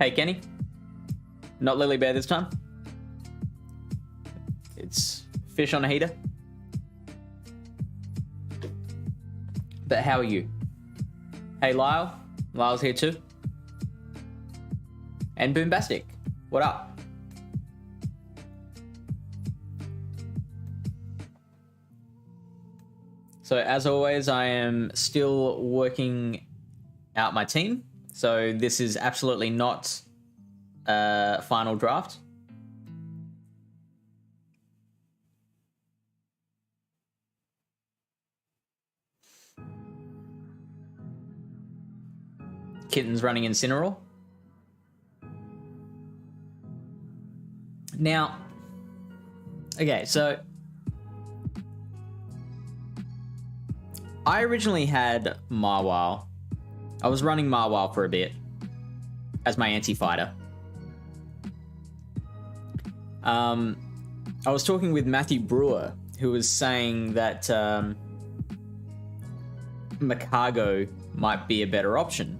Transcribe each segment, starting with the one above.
Hey, Kenny. Not Lily Bear this time. It's fish on a heater. But how are you? Hey, Lyle. Lyle's here too. And Boombastic. What up? So as always, I am still working out my team. So this is absolutely not a final draft. Kitten's running Incineroar. Now, okay, so I originally had Marwile. I was running Marwile for a bit as my anti-fighter. I was talking with Matthew Brewer, who was saying that Makago might be a better option.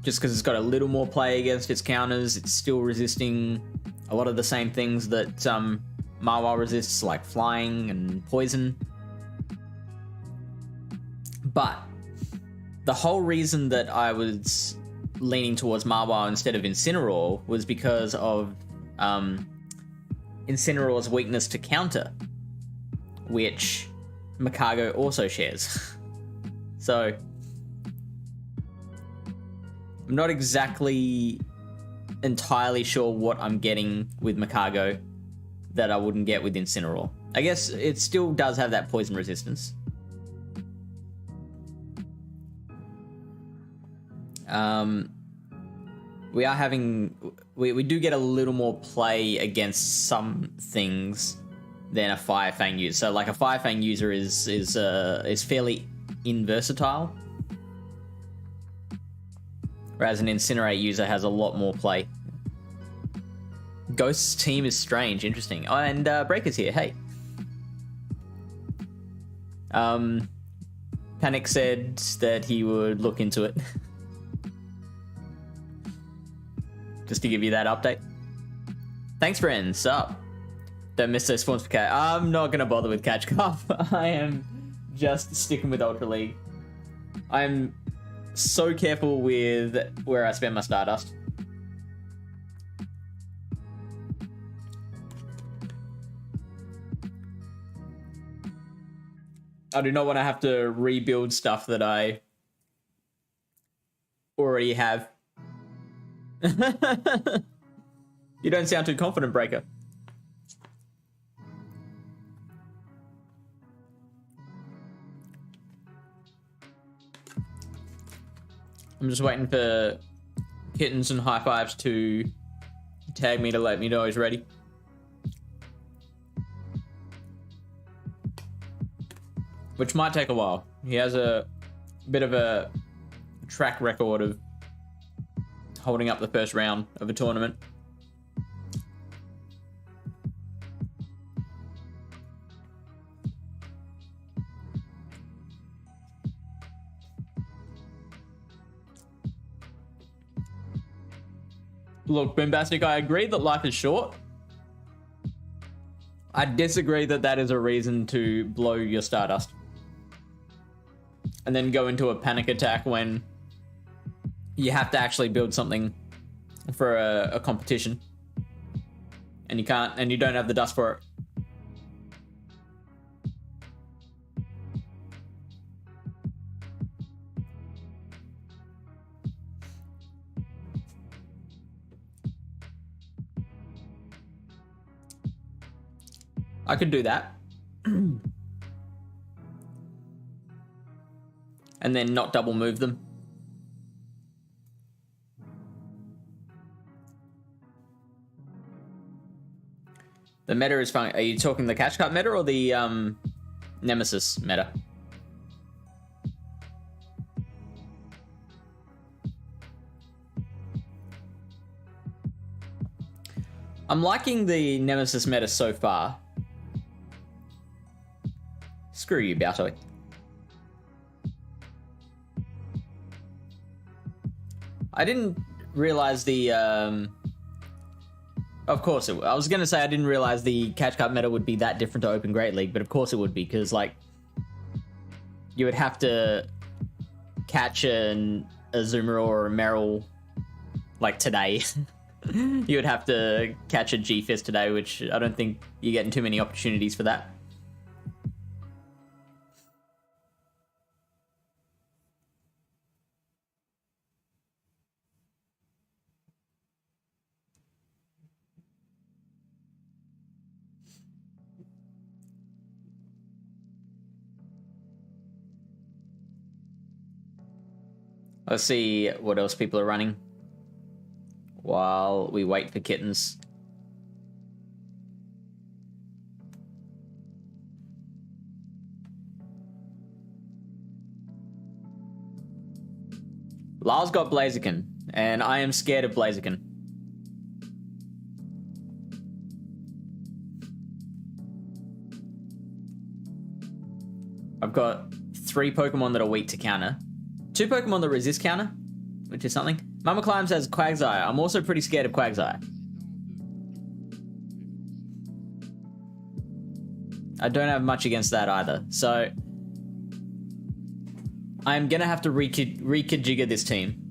Just because it's got a little more play against its counters, it's still resisting a lot of the same things that Marwile resists, like flying and poison. But the whole reason that I was leaning towards Marwile instead of Incineroar was because of Incineroar's weakness to counter, which Makago also shares. So I'm not exactly entirely sure what I'm getting with Makago that I wouldn't get with Incineroar. I guess it still does have that poison resistance. We do get a little more play against some things than a Fire Fang user. So like a Fire Fang user is fairly inversatile, whereas an Incinerate user has a lot more play. Ghost's team is strange, interesting. Oh, and Breaker's here, hey. Panic said that he would look into it. Just to give you that update. Thanks, friends. Sup? Don't miss those spawns for cat. I'm not going to bother with Catch Cup. I am just sticking with Ultra League. I'm so careful with where I spend my Stardust. I do not want to have to rebuild stuff that I already have. You don't sound too confident, Breaker. I'm just waiting for Kittens and High Fives to tag me to let me know he's ready. Which might take a while. He has a bit of a track record of holding up the first round of a tournament. Look, Boombastic, I agree that life is short. I disagree that that is a reason to blow your Stardust and then go into a panic attack when you have to actually build something for a competition and you can't, and you don't have the dust for it. I could do that. And then not double move them. The meta is fine. Are you talking the Catch Cup meta or the Nemesis meta? I'm liking the Nemesis meta so far. Screw you, Baltoy. I didn't realize the, of course I was going to say I didn't realize the Catch Cup meta would be that different to Open Great League, but of course it would be, because, like, you would have to catch a Zoomer or a Meryl, like, today. You would have to catch a G-Fist today, which I don't think you're getting too many opportunities for that. Let's see what else people are running while we wait for kittens. Lyle's got Blaziken, and I am scared of Blaziken. I've got 3 Pokemon that are weak to counter. 2 Pokemon that resist counter, which is something. Mama Climbs has Quagsire. I'm also pretty scared of Quagsire. I don't have much against that either, so I'm gonna have to rekajigger this team.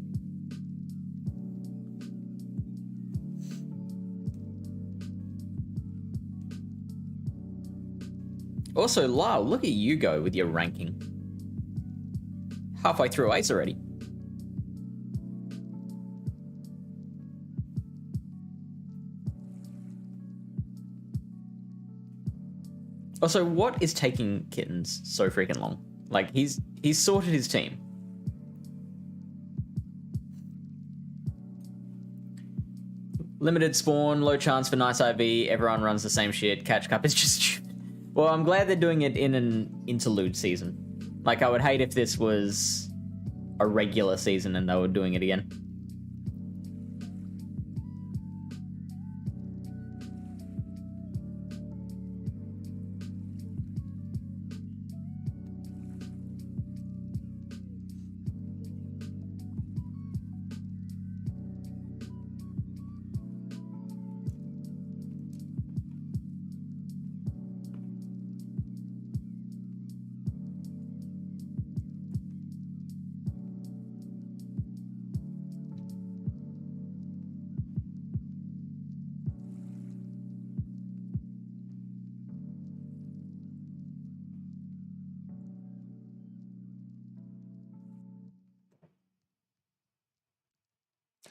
Also, Lyle, look at you go with your ranking. Halfway through Ace already. Also, what is taking Kittens so freaking long? Like, he's sorted his team. Limited spawn, low chance for nice IV, everyone runs the same shit, Catch Cup is just stupid. Well, I'm glad they're doing it in an interlude season. Like, I would hate if this was a regular season and they were doing it again.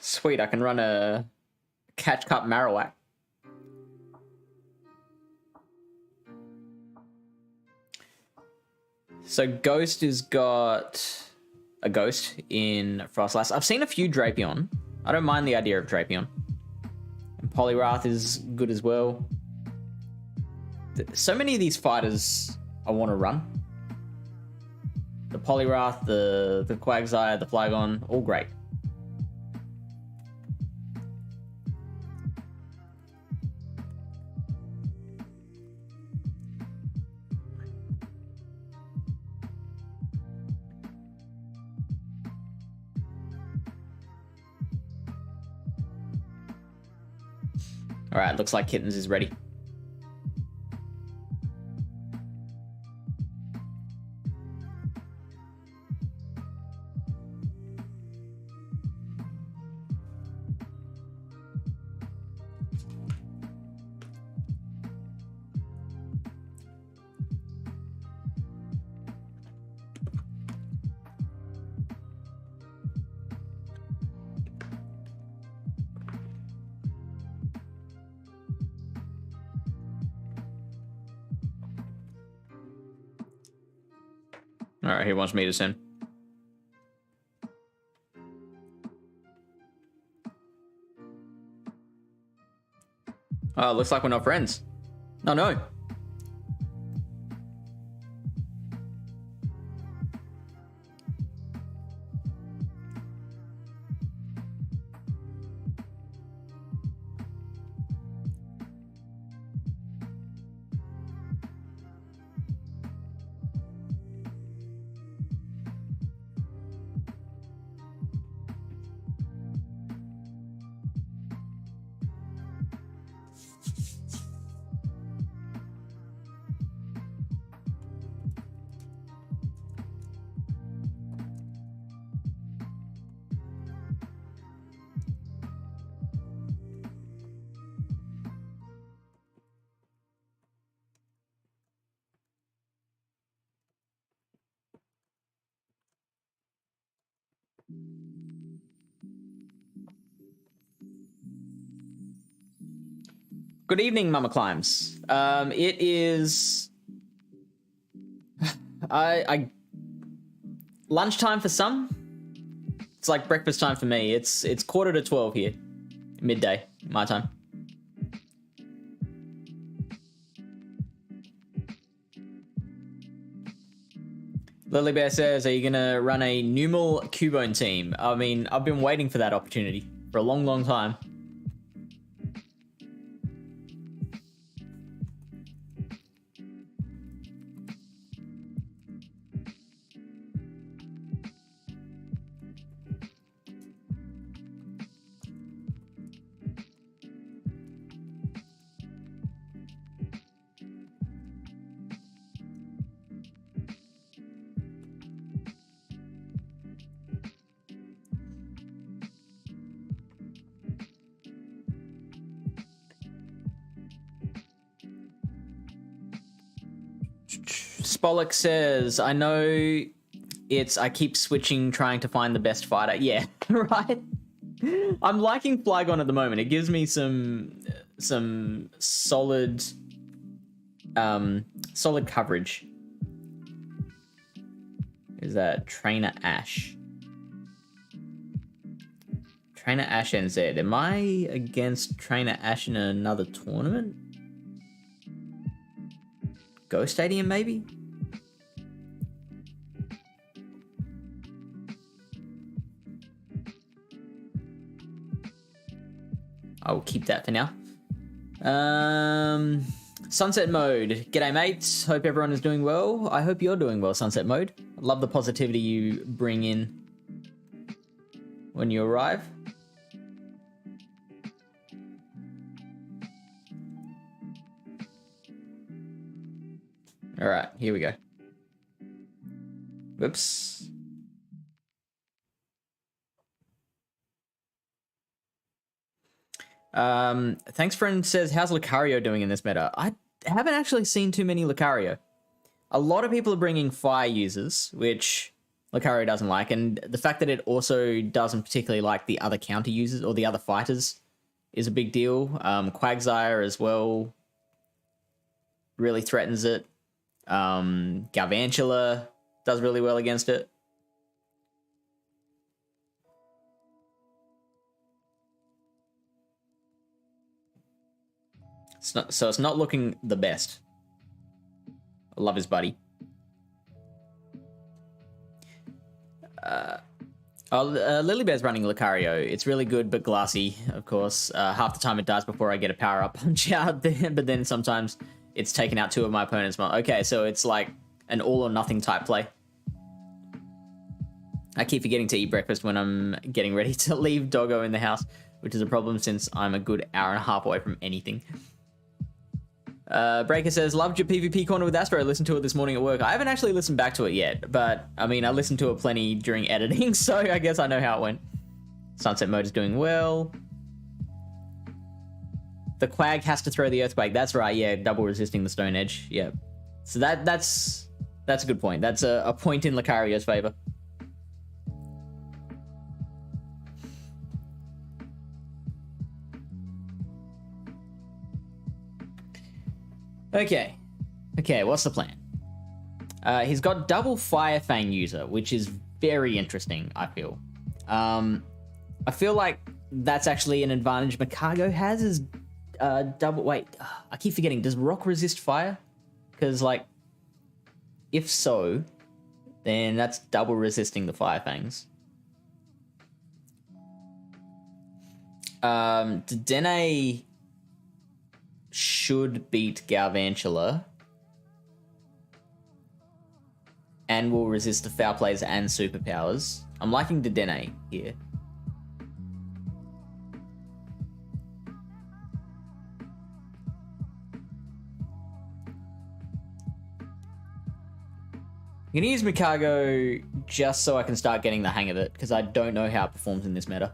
Sweet, I can run a Catch Cup Marowak. So Ghost has got a Ghost in Frostlass. I've seen a few Drapion. I don't mind the idea of Drapion. And Poliwrath is good as well. So many of these fighters I want to run. The Poliwrath, the Quagsire, the Flygon, all great. All right, looks like Kittens is ready. All right, he wants me to send. Oh, looks like we're not friends. Oh, no. Good evening, Mama Climbs. It is... I lunchtime for some. It's like breakfast time for me. It's 11:45 here. Midday, my time. Lily Bear says, are you gonna run a Numal Cubone team? I mean, I've been waiting for that opportunity for a long, long time. Spollock says, I know I keep switching trying to find the best fighter. Yeah, right? I'm liking Flygon at the moment. It gives me some solid solid coverage. Is that Trainer Ash? Trainer Ash NZ. Am I against Trainer Ash in another tournament? Go Stadium, maybe? I'll keep that for now. Sunset Mode. G'day, mates. Hope everyone is doing well. I hope you're doing well, Sunset Mode. I love the positivity you bring in when you arrive. All right, here we go. Whoops. Thanks, friend says, how's Lucario doing in this meta? I haven't actually seen too many Lucario. A lot of people are bringing fire users, which Lucario doesn't like, and the fact that it also doesn't particularly like the other counter users or the other fighters is a big deal. Quagsire as well really threatens it. Galvantula does really well against it. It's not looking the best. I love his buddy. Lily Bear's running Lucario. It's really good, but glassy, of course. Half the time it dies before I get a power-up punch out, but then sometimes it's taken out two of my opponents. Okay, so it's like an all-or-nothing type play. I keep forgetting to eat breakfast when I'm getting ready to leave Doggo in the house, which is a problem since I'm a good hour and a half away from anything. Breaker says, loved your PvP corner with Astro. I listened to it this morning at work. I haven't actually listened back to it yet, but I mean, I listened to it plenty during editing, so I guess I know how it went. Sunset Mode is doing well. The Quag has to throw the Earthquake. That's right, yeah, double resisting the Stone Edge. Yeah. So that's a good point. That's a point in Lucario's favor. Okay, what's the plan? He's got double Fire Fang user, which is very interesting, I feel. I feel like that's actually an advantage Makago has is double... Wait, I keep forgetting. Does Rock resist fire? Because, like, if so, then that's double resisting the Fire Fangs. Dedenne should beat Galvantula and will resist the foul plays and superpowers. I'm liking Dedenne here. I'm gonna use Mikago just so I can start getting the hang of it, because I don't know how it performs in this meta.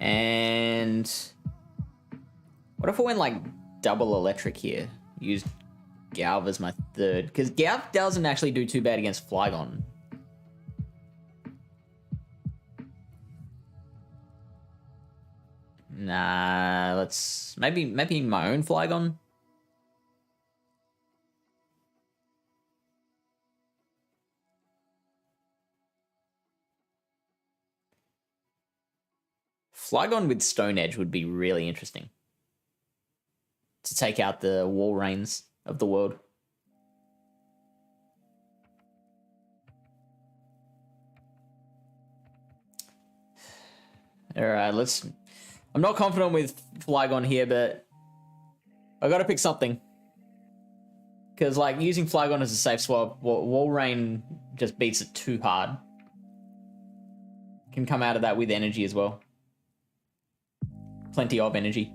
And what if I went like double electric here. Use Galv as my third. Because Galv doesn't actually do too bad against Flygon. Nah, let's... Maybe my own Flygon? Flygon with Stone Edge would be really interesting. To take out the Walreins of the world. Alright, let's... I'm not confident with Flygon here, but I gotta pick something. Because, like, using Flygon as a safe swap, Walrein just beats it too hard. Can come out of that with energy as well. Plenty of energy.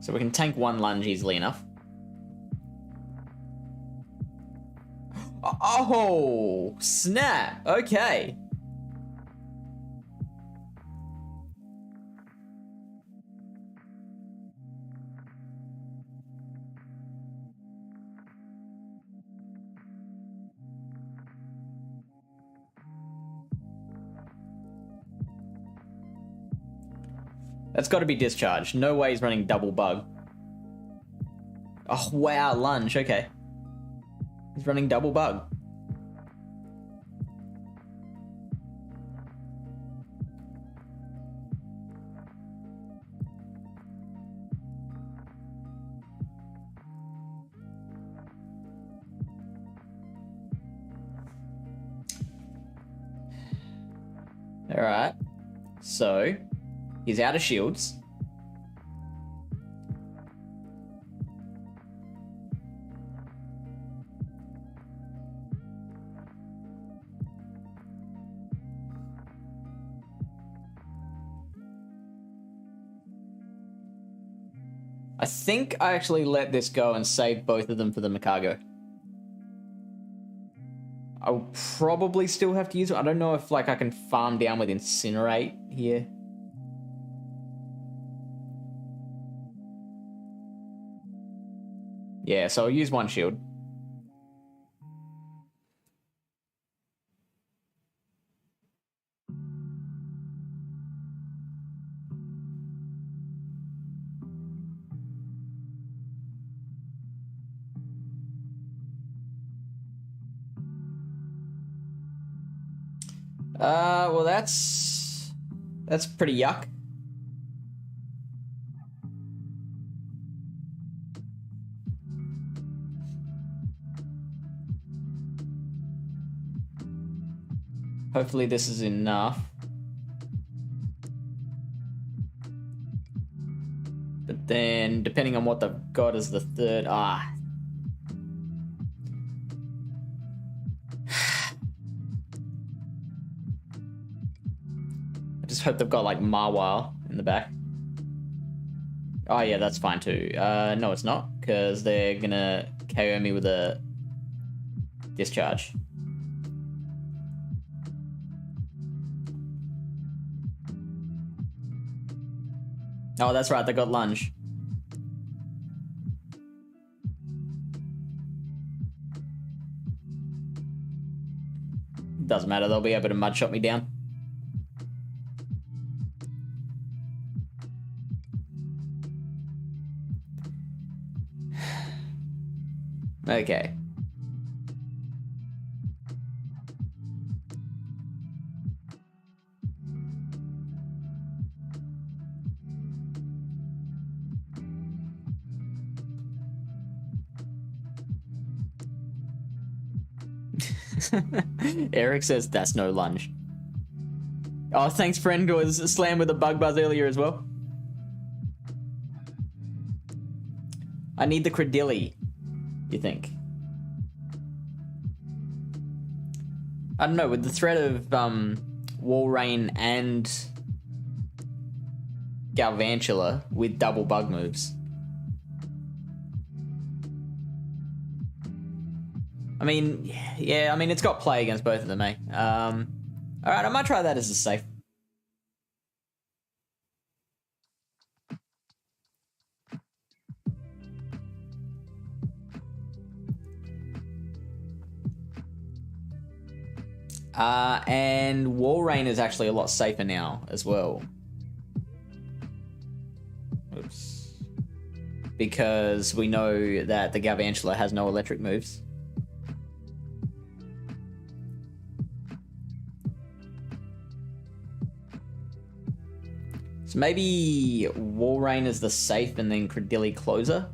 So we can tank one lunge easily enough. Oh, snap. Okay. That's got to be discharged. No way he's running double bug. Oh, wow, lunge. Okay. He's running double bug. All right. So, he's out of shields. I think I actually let this go and save both of them for the Makago. I'll probably still have to use it. I don't know if like I can farm down with Incinerate here. Yeah, so I'll use one shield. Well, that's pretty yuck. Hopefully this is enough. But then, depending on what they've got as the third... I just hope they've got, like, Marwile in the back. Oh, yeah, that's fine, too. No, it's not, because they're gonna KO me with a discharge. Oh, that's right, they got lunge. Doesn't matter, they'll be able to mud shot me down. Okay. Eric says that's no lunge. Oh, thanks, friend. Was slammed with a bug buzz earlier as well. I need the Credilli, you think? I don't know, with the threat of Walrein and Galvantula with double bug moves. I mean, yeah, I mean, it's got play against both of them, eh? All right, I might try that as a safe. And Wall Rain is actually a lot safer now as well. Oops. Because we know that the Galvantula has no electric moves. So maybe Wall Rain is the safe and then Credilli closer.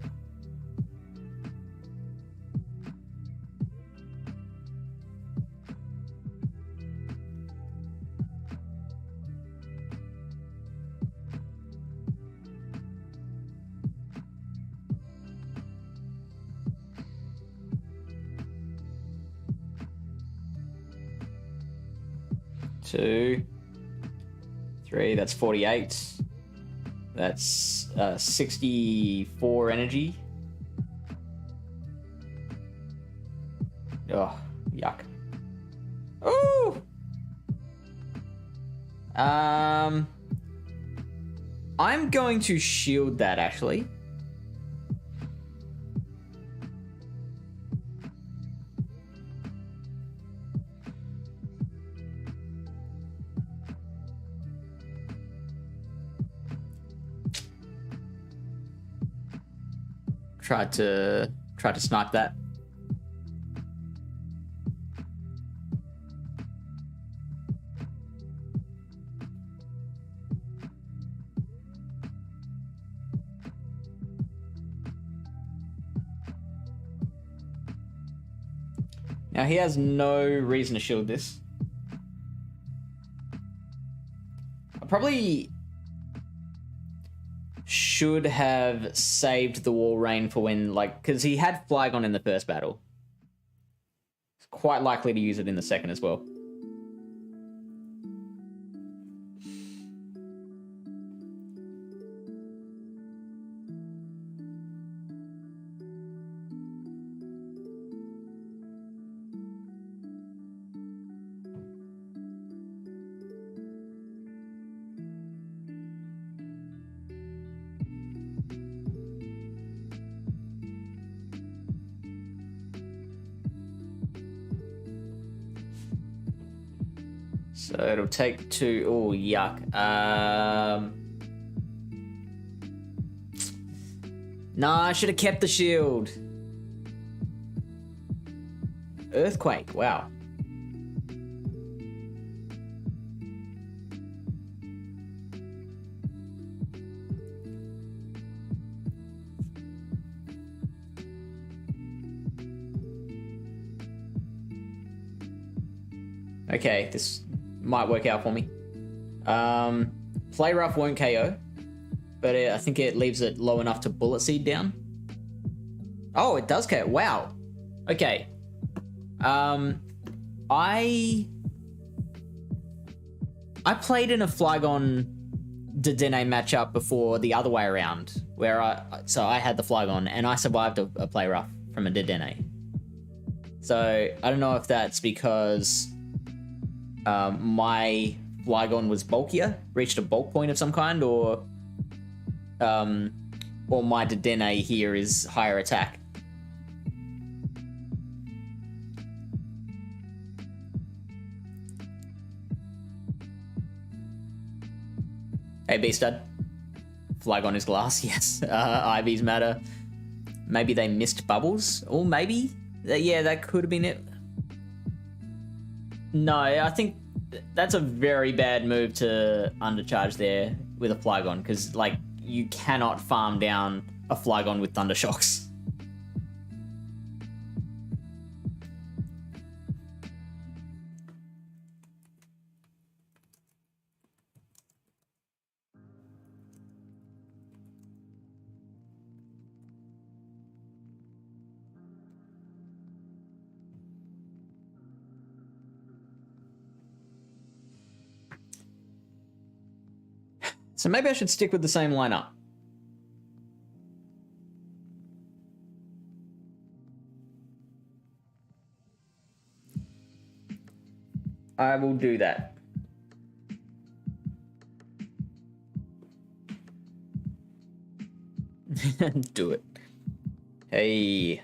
Two, three, that's 48. That's 64 energy. Oh, yuck. Ooh! I'm going to shield that, actually. Tried to snipe that. Now he has no reason to shield this. I probably should have saved the Wall Rain for when, like, because he had Flygon in the first battle. It's quite likely to use it in the second as well. So it'll take two. Oh, yuck. Nah, I should have kept the shield. Earthquake, wow. Okay, this might work out for me. Play Rough won't KO, but I think it leaves it low enough to Bullet Seed down. Oh, it does KO. Wow. Okay. I played in a Flygon Dedenne matchup before the other way around, where I had the Flygon and I survived a Play Rough from a Dedenne. So I don't know if that's because my Flygon was bulkier, reached a bulk point of some kind, or my Dedenne here is higher attack. Hey, B-Stud. Flygon is glass, yes. IVs matter. Maybe they missed bubbles, or maybe, yeah, that could have been it. No, I think that's a very bad move to undercharge there with a Flygon, because, like, you cannot farm down a Flygon with Thunder Shocks. So maybe I should stick with the same lineup. I will do that. Do it. Hey.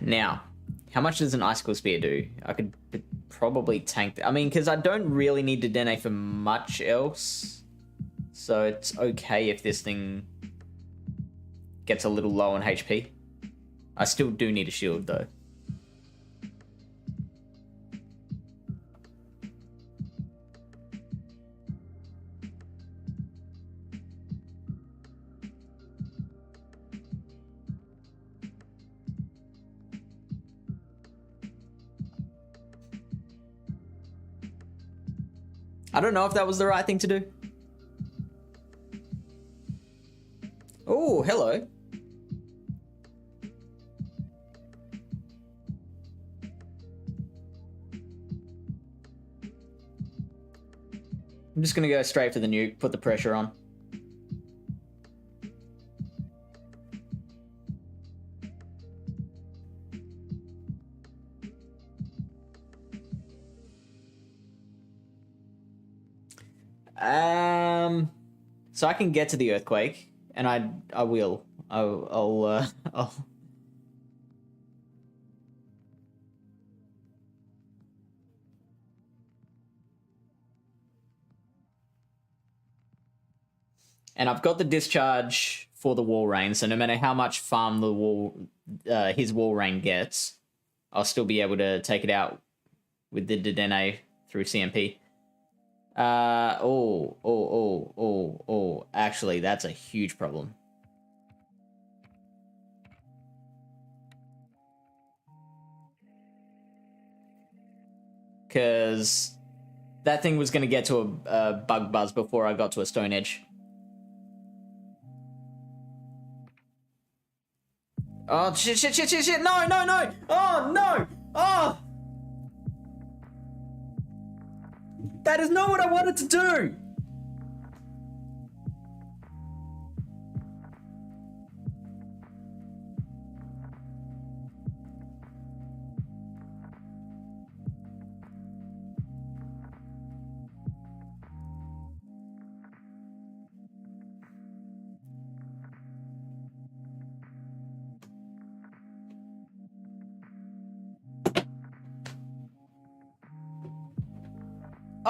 Now, how much does an icicle spear do? I could probably tank. I mean, because I don't really need to denate for much else, so it's okay if this thing gets a little low on HP. I still do need a shield though. I don't know if that was the right thing to do. Oh, hello. I'm just gonna go straight for the nuke, put the pressure on. So I can get to the earthquake, and I will. I'll And I've got the discharge for the wall rain, so no matter how much farm the wall, his wall rain gets, I'll still be able to take it out with the Dedenne through CMP. Actually, that's a huge problem. Because that thing was going to get to a bug buzz before I got to a stone edge. Oh, shit. No. Oh, no. Oh. That is not what I wanted to do.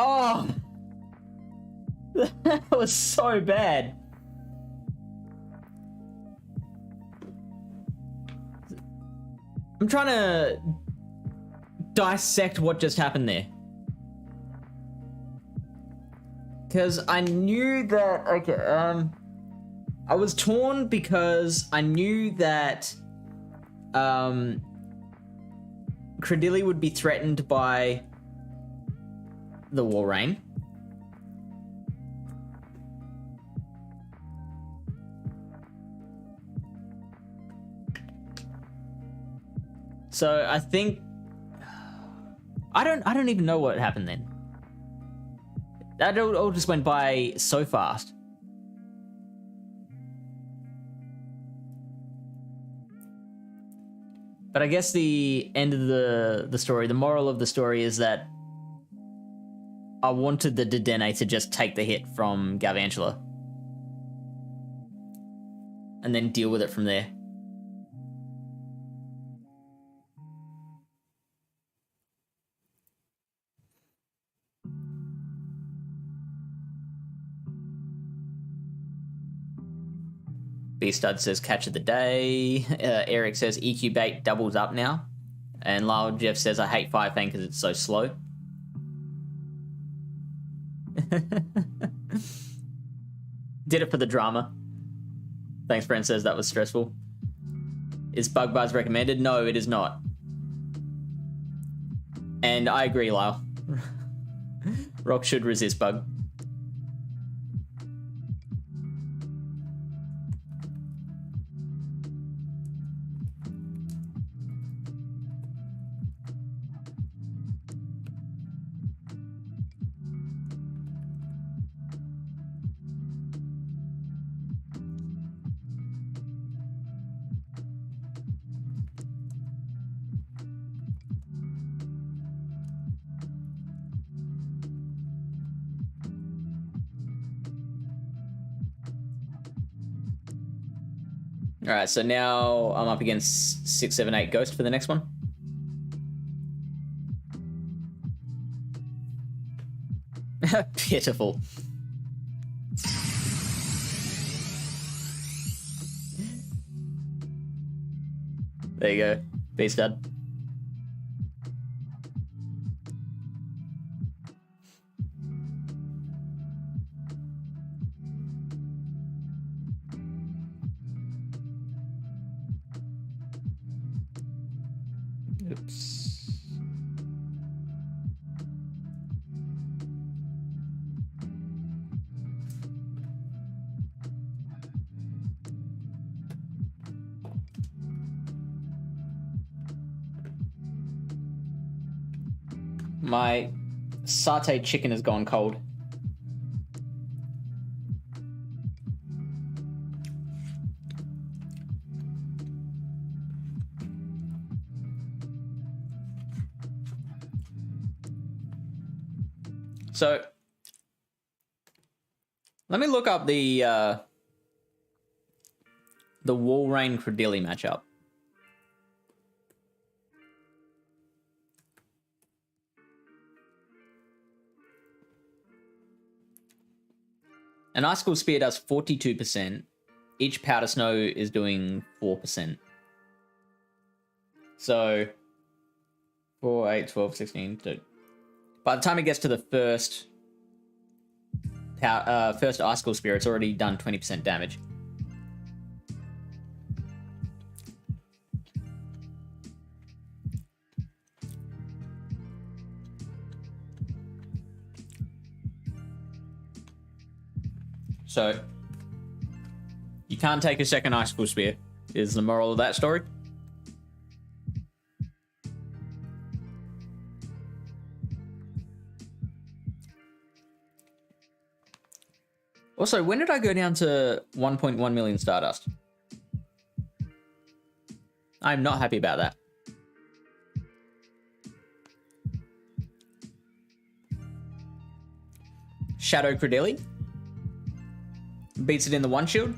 Oh, that was so bad. I'm trying to dissect what just happened there. Because I knew that, okay, I was torn because I knew that, Credilli would be threatened by the wall rain. So I think I don't even know what happened then. That all just went by so fast. But I guess the end of the story, the moral of the story is that I wanted the Dedenne to just take the hit from Galvantula and then deal with it from there. B-Stud says catch of the day. Eric says EQ bait doubles up now. And Lyle Jeff says I hate Fire Fang because it's so slow. Did it for the drama. Thanks, friend says that was stressful. Is Bug Buzz recommended? No, it is not. And I agree, Lyle. Rock should resist Bug. Alright, so now I'm up against 6, 7, 8 Ghost for the next one. Pitiful. There you go. Beast dad. Oops. My satay chicken has gone cold. So, let me look up the Walrein Credilli matchup. An Icicle Spear does 42%. Each Powder Snow is doing 4%. So, 4, 8, 12, 16, 2. By the time it gets to the first Icicle Spear, it's already done 20% damage. So, you can't take a second Icicle Spear, is the moral of that story. Also, when did I go down to 1.1 million Stardust? I'm not happy about that. Shadow Credilli beats it in the one shield.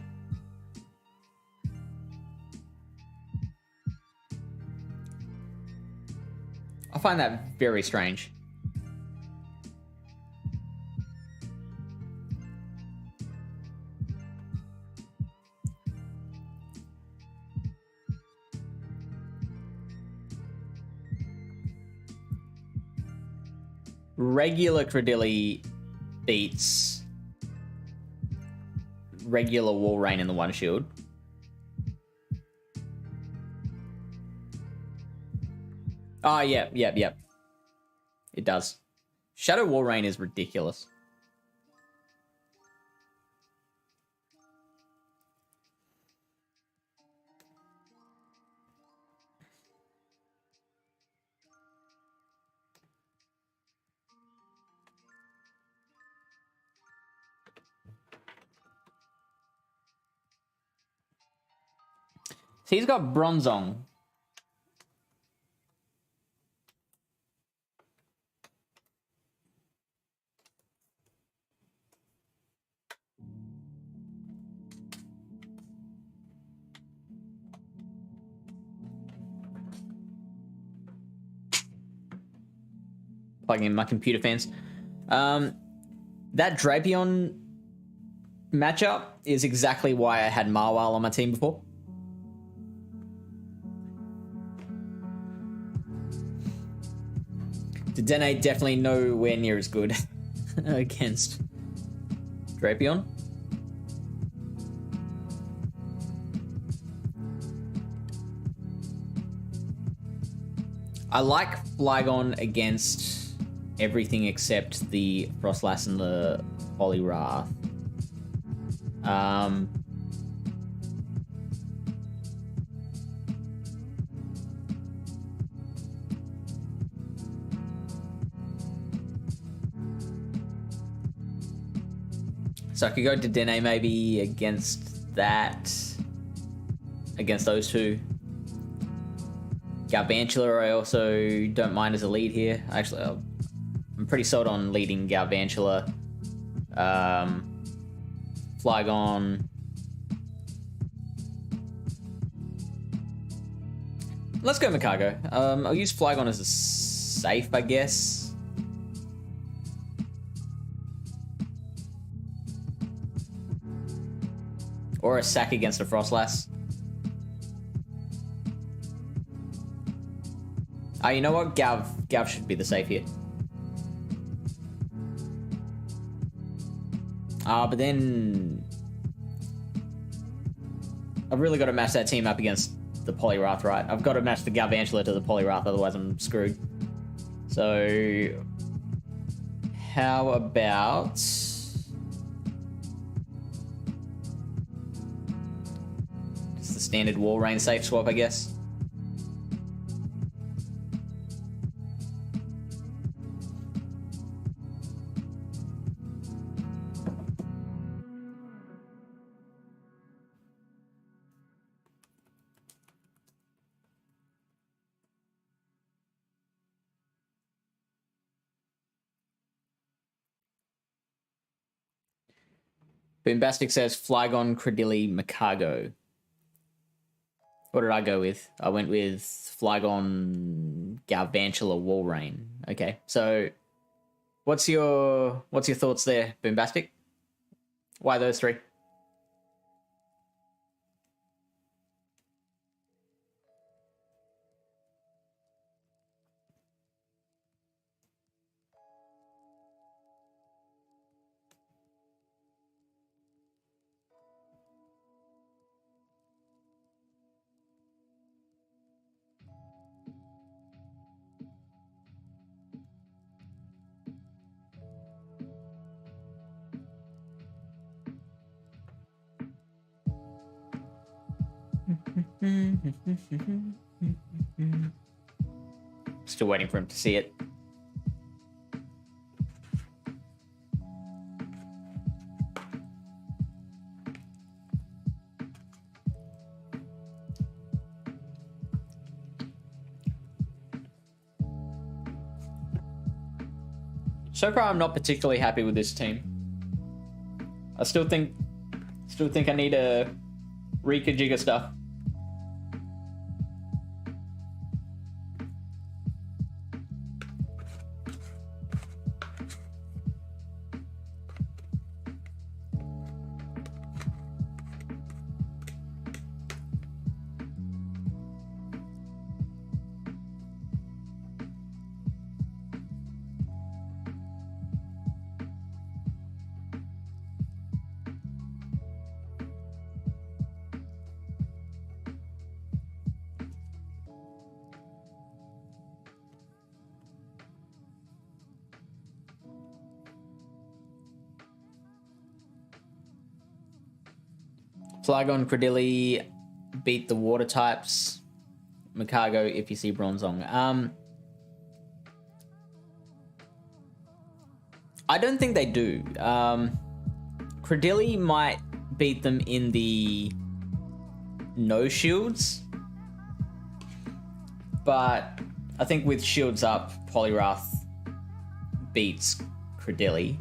I find that very strange. Regular Credilli beats regular Walrein in the one shield. Oh, yep. It does. Shadow Walrein is ridiculous. So he's got Bronzong. Plugging in my computer fans. That Drapion matchup is exactly why I had Marwal on my team before. Dedenne definitely nowhere near as good against Drapion. I like Flygon against everything except the Frostlass and the Poliwrath. So I could go to Dedenne maybe against that. Against those two. Galvantula I also don't mind as a lead here. Actually, I'm pretty sold on leading Galvantula. Flygon. Let's go Mikago. I'll use Flygon as a safe, I guess. Or a sack against a Frostlass. You know what? Gav should be the safe here. But then I've really got to match that team up against the Poliwrath, right? I've got to match the Galvantula to the Poliwrath, otherwise I'm screwed. So how about just the standard Wall Rain safe swap, I guess. Boombastic says Flygon, Credilli, Mikago. What did I go with? I went with Flygon, Galvantula, Walrein. Okay, so what's your thoughts there, Boombastic? Why those three? Still waiting for him to see it. So far, I'm not particularly happy with this team. I still think I need a Rika Jigga stuff. Flygon, Credilli beat the water types. Mikago if you see Bronzong. I don't think they do. Credilli might beat them in the no shields. But I think with shields up, Poliwrath beats Credilli.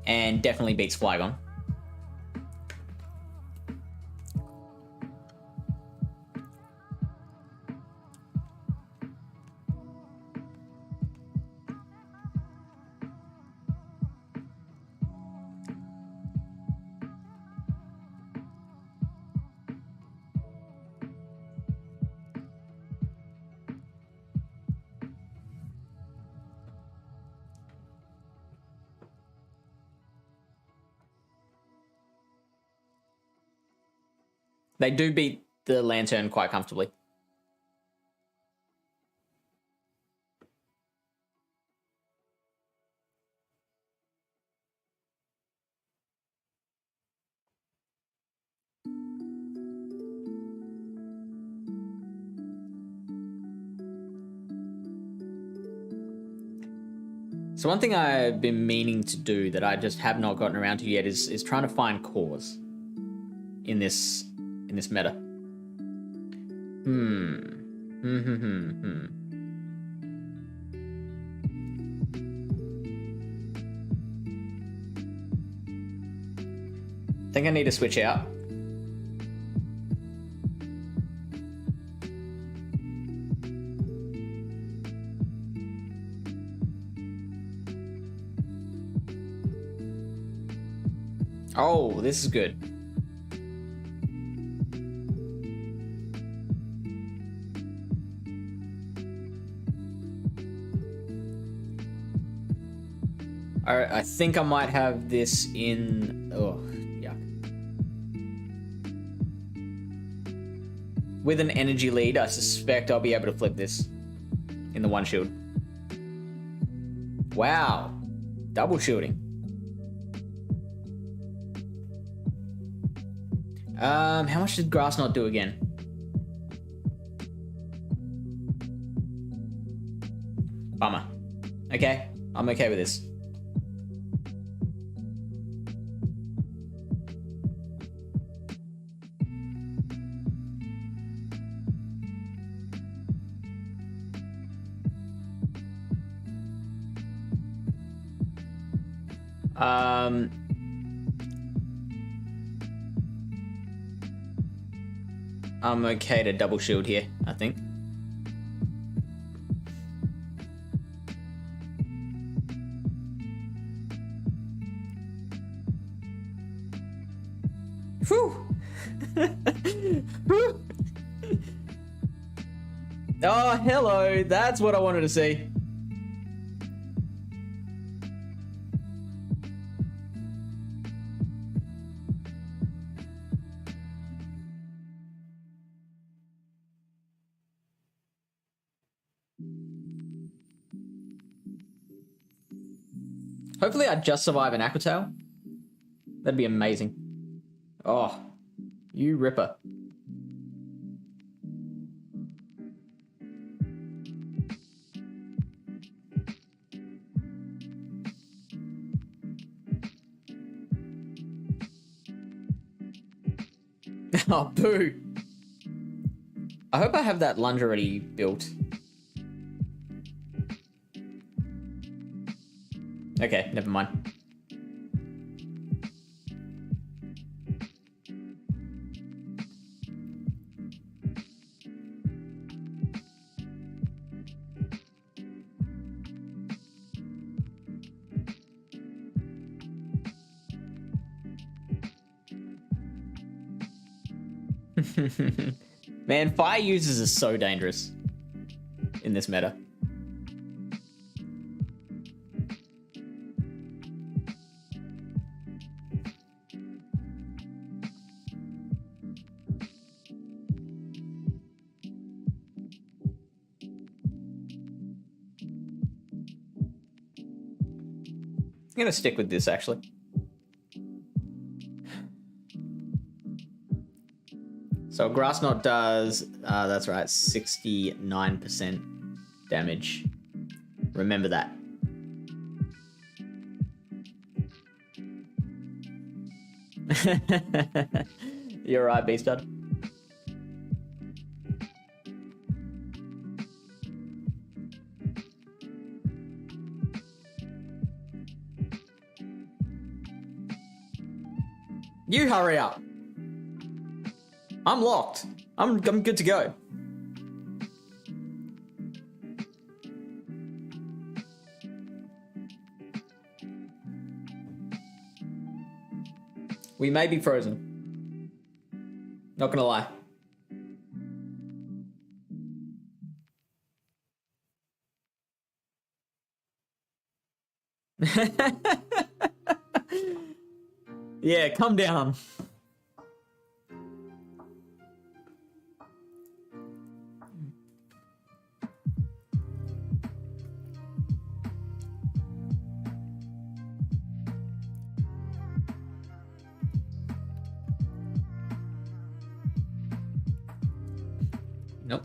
And definitely beats Flygon. They do beat the Lantern quite comfortably. So one thing I've been meaning to do that I just have not gotten around to yet is trying to find cores in this meta. I think I need to switch out. Oh, this is good. Alright, I think I might have this in... Oh, yeah. With an energy lead, I suspect I'll be able to flip this in the one shield. Wow. Double shielding. How much did Grass not do again? Bummer. Okay, I'm okay with this. I'm okay to double shield here, I think. Whew. Oh, hello. That's what I wanted to see. Hopefully I just survive an Aquatail. That'd be amazing. Oh, you ripper. Oh, boo. I hope I have that lunge already built. Okay, never mind. Man, fire users are so dangerous in this meta. I'm gonna stick with this actually. So Grass Knot does, that's right, 69% damage. Remember that. You're right, Beast Bud. You hurry up. I'm locked. I'm good to go. We may be frozen. Not gonna lie. Yeah, come down. Nope.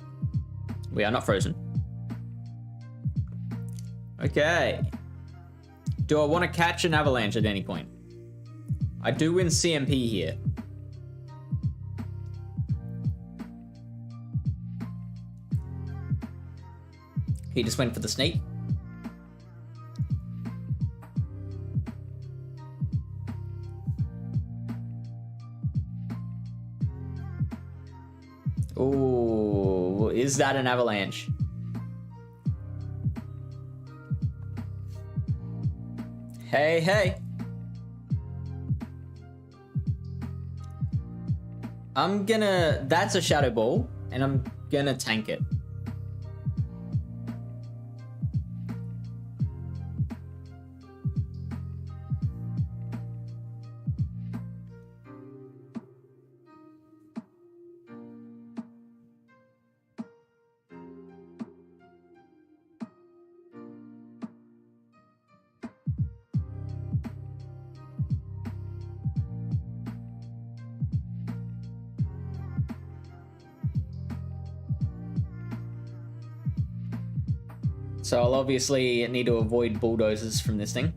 We are not frozen. Okay. Do I want to catch an avalanche at any point? I do win CMP here. He just went for the sneak. Ooh, is that an avalanche? Hey, hey. That's a shadow ball, and I'm gonna tank it. So I'll obviously need to avoid bulldozers from this thing.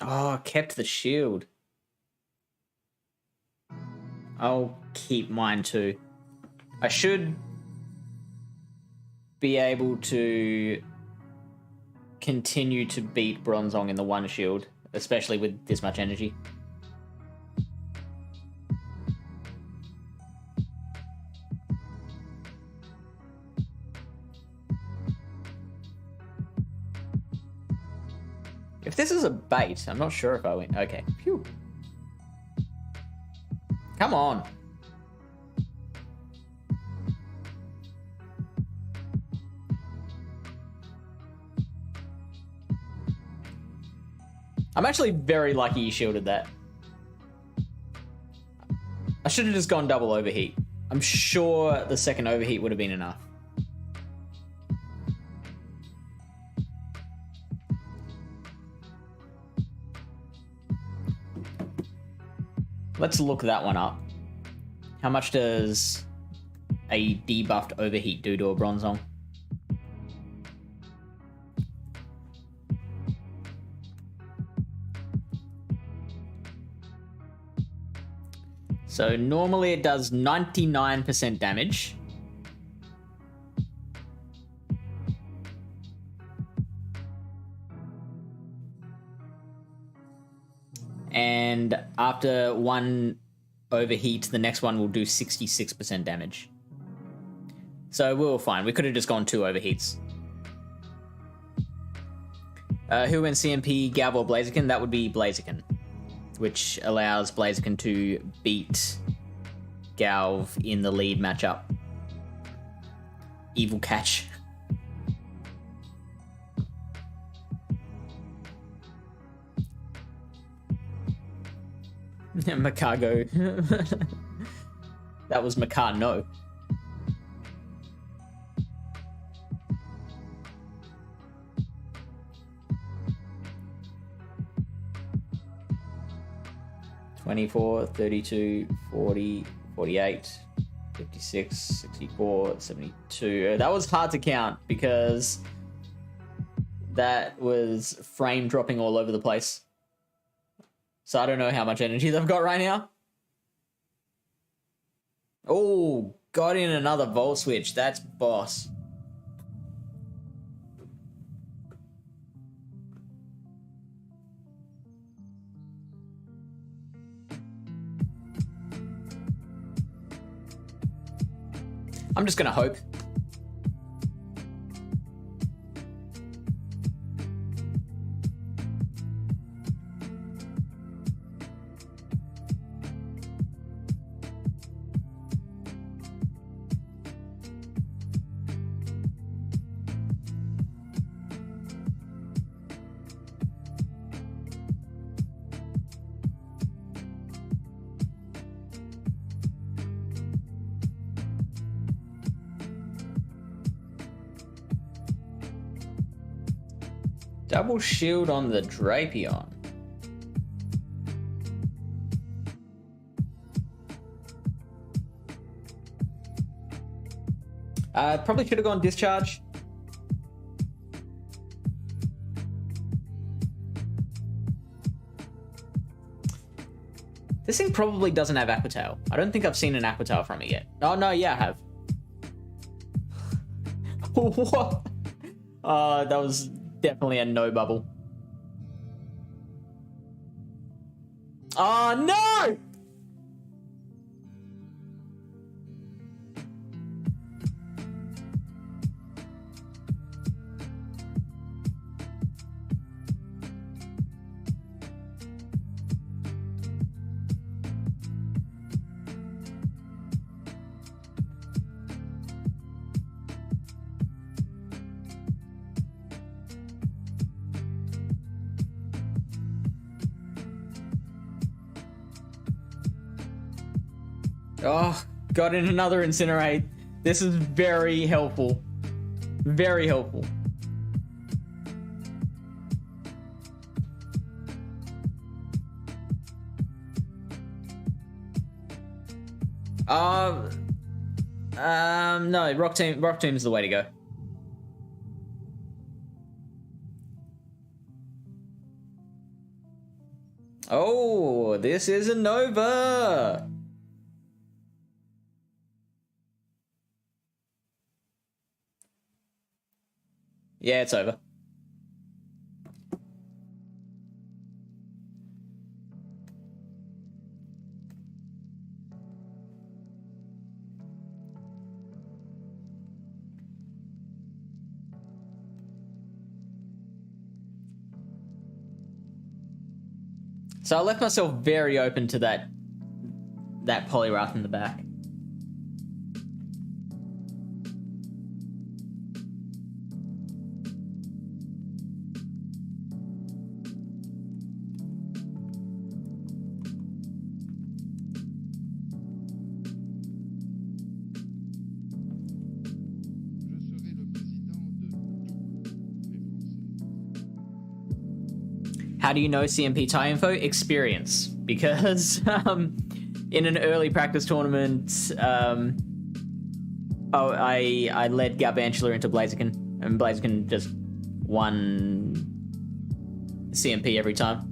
Oh, kept the shield. I'll keep mine too. I should be able to continue to beat Bronzong in the one shield, especially with this much energy. If this is a bait, I'm not sure if I win. Okay. Phew. Come on. I'm actually very lucky you shielded that. I should have just gone double overheat. I'm sure the second overheat would have been enough. Let's look that one up. How much does a debuffed overheat do to a Bronzong? So normally it does 99% damage. And after one overheat, the next one will do 66% damage. So we were fine. We could have just gone 2 overheats. Who wins CMP, Gav or Blaziken? That would be Blaziken, which allows Blaziken to beat Galv in the lead matchup. Evil catch. Macago. That was Macar, no. $24, $32, $40, $48, $56, $64, $72. That was hard to count because that was frame dropping all over the place. So I don't know how much energy they've got right now. Oh, got in another Volt Switch. That's boss. I'm just gonna hope. Double shield on the Drapion. Probably should have gone discharge. This thing probably doesn't have Aquatail. I don't think I've seen an Aquatail from it yet. Oh, no, yeah, I have. What? That was definitely a no bubble. Oh, no! Oh, got in another Incinerate. This is very helpful. Very helpful. No, Rock Tomb's the way to go. Oh, this is a Nova. Yeah, it's over. So I left myself very open to that Poliwrath in the back. How do you know CMP tie info? Experience. Because in an early practice tournament, I led Galvantula into Blaziken, and Blaziken just won CMP every time.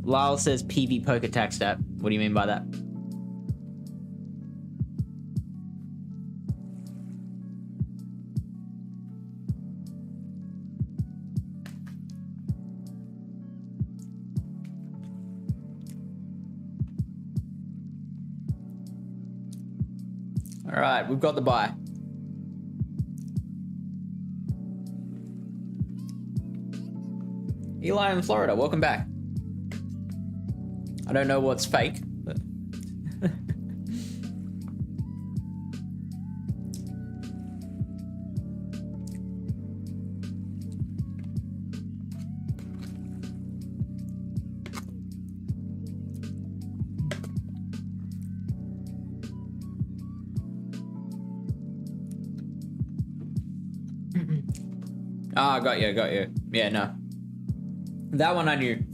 Lyle says PV poke attack stat. What do you mean by that? All right, we've got the bye. Eli in Florida, welcome back. I don't know what's fake, but... Ah, got you. Yeah, no. That one I knew.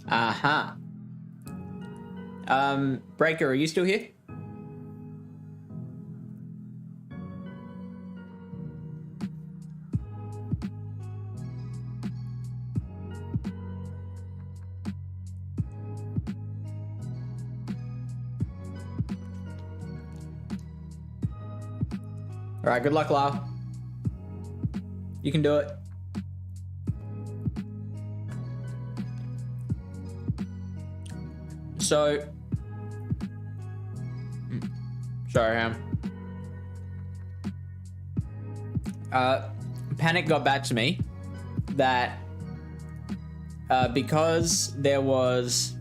Aha. Breaker, are you still here? All right, good luck, Lyle. You can do it. So, sorry, Ham. Panic got back to me that because there was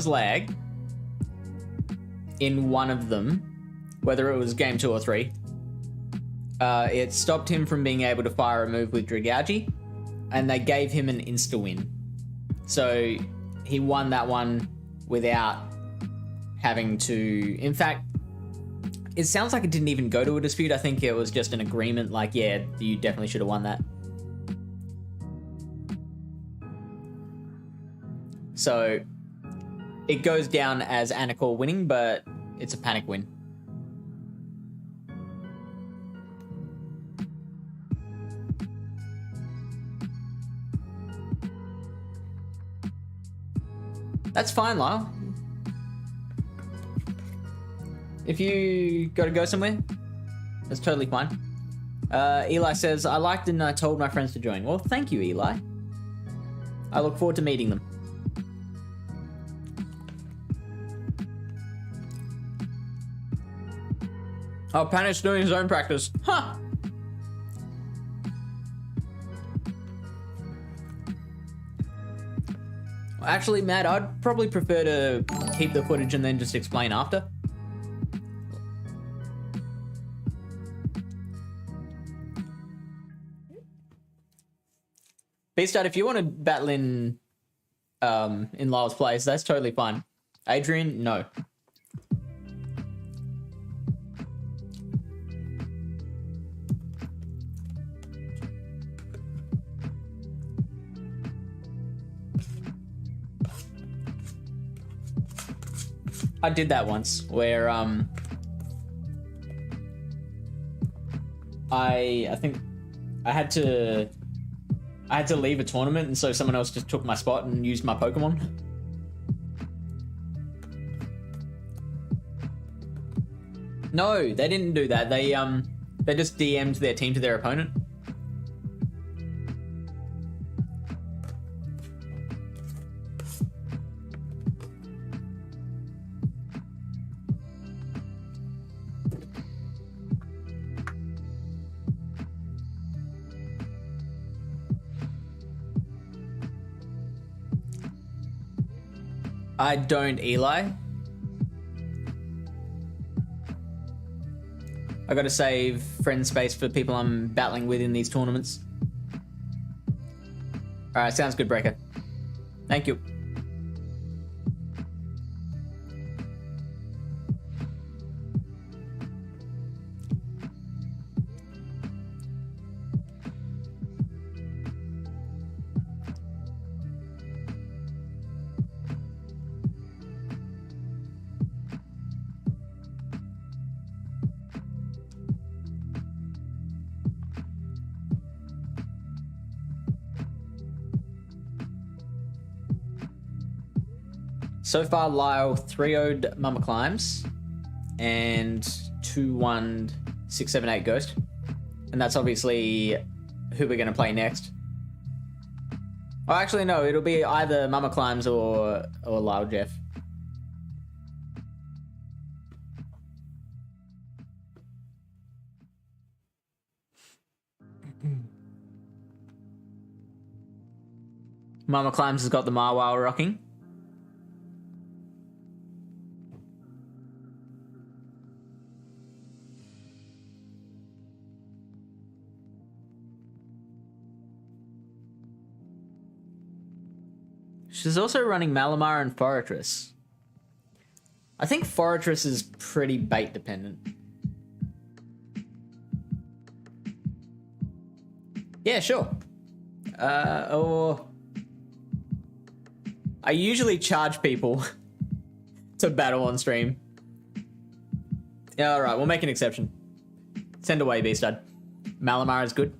lag in one of them, whether it was game 2 or 3, it stopped him from being able to fire a move with Dragougi, and they gave him an insta-win. So he won that one without having to... In fact, it sounds like it didn't even go to a dispute. I think it was just an agreement, like, yeah, you definitely should have won that. So it goes down as Anacor winning, but it's a panic win. That's fine, Lyle. If you gotta go somewhere, that's totally fine. Eli says, I liked it and I told my friends to join. Well, thank you, Eli. I look forward to meeting them. Oh, Panic's doing his own practice. Huh! Actually, Matt, I'd probably prefer to keep the footage and then just explain after. Beastart, if you want to battle in Lyle's place, that's totally fine. Adrian, no. I did that once, where I think I had to leave a tournament, and so someone else just took my spot and used my Pokemon. No, they didn't do that. They just DM'd their team to their opponent. I don't, Eli. I gotta save friend space for people I'm battling with in these tournaments. Alright, sounds good, Breaker. Thank you. So far, Lyle 3-0'd Mama Climbs and 2-1 678 Ghost. And that's obviously who we're going to play next. Oh, actually, no, it'll be either Mama Climbs or Lyle Jeff. Mama Climbs has got the Marwile rocking. She's also running Malamar and Forretress. I think Forretress is pretty bait dependent. Yeah, sure. Or I usually charge people to battle on stream. Yeah, alright, we'll make an exception. Send away, B-Stud. Malamar is good.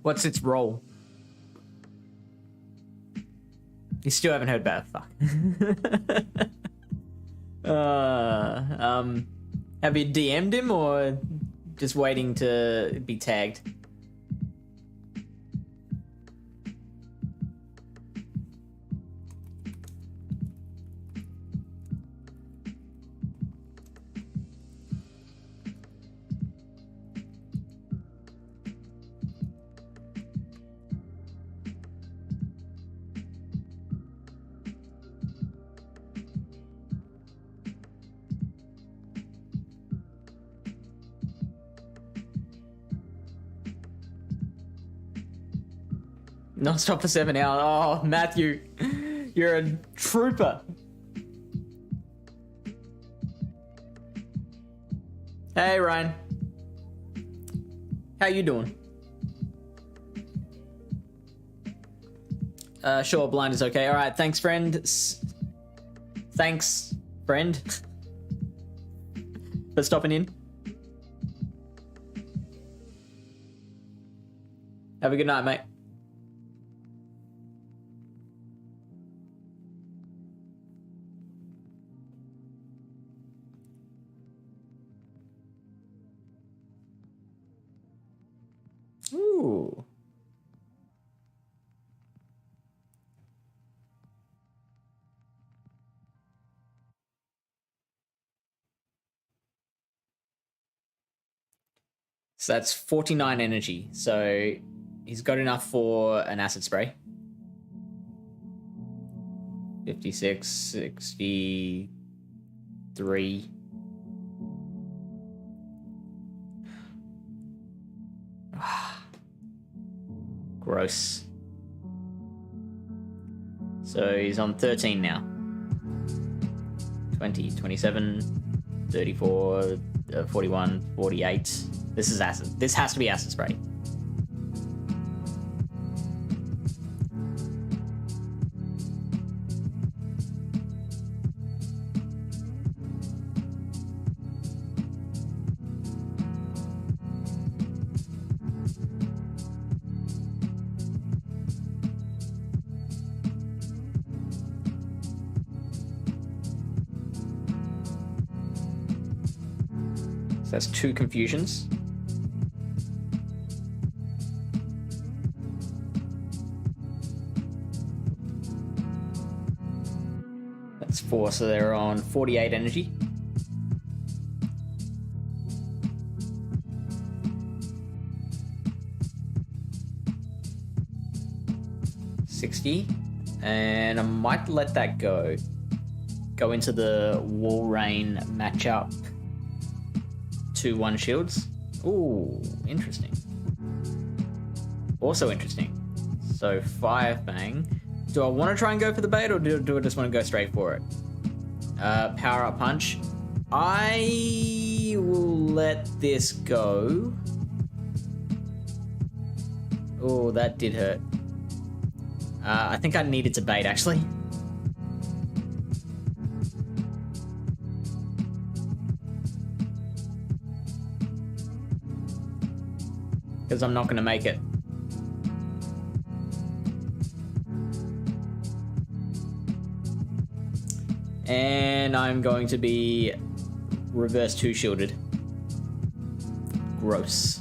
What's its role? You still haven't heard about it. Fuck. Have you DM'd him or just waiting to be tagged? Non-stop for 7 hours. Oh, Matthew, you're a trooper. Hey, Ryan. How you doing? Sure, blind is okay. All right, thanks, friend. Thanks, friend, for stopping in. Have a good night, mate. Ooh. So that's 49 energy. So he's got enough for an acid spray. 56, 63. Gross. So he's on 13 now. 20, 27, 34, 41, 48. This is acid. This has to be acid spray. So that's 2 confusions. That's 4, so they're on 48 energy. And I might let that go. Go into the Wall Rain matchup. 2-1 shields. Ooh, interesting. Also interesting. So Fire Fang. Do I want to try and go for the bait, or do I just want to go straight for it? Power Up Punch. I will let this go. Oh, that did hurt. I think I needed to bait, actually. Because I'm not going to make it. And I'm going to be reverse 2 shielded. Gross.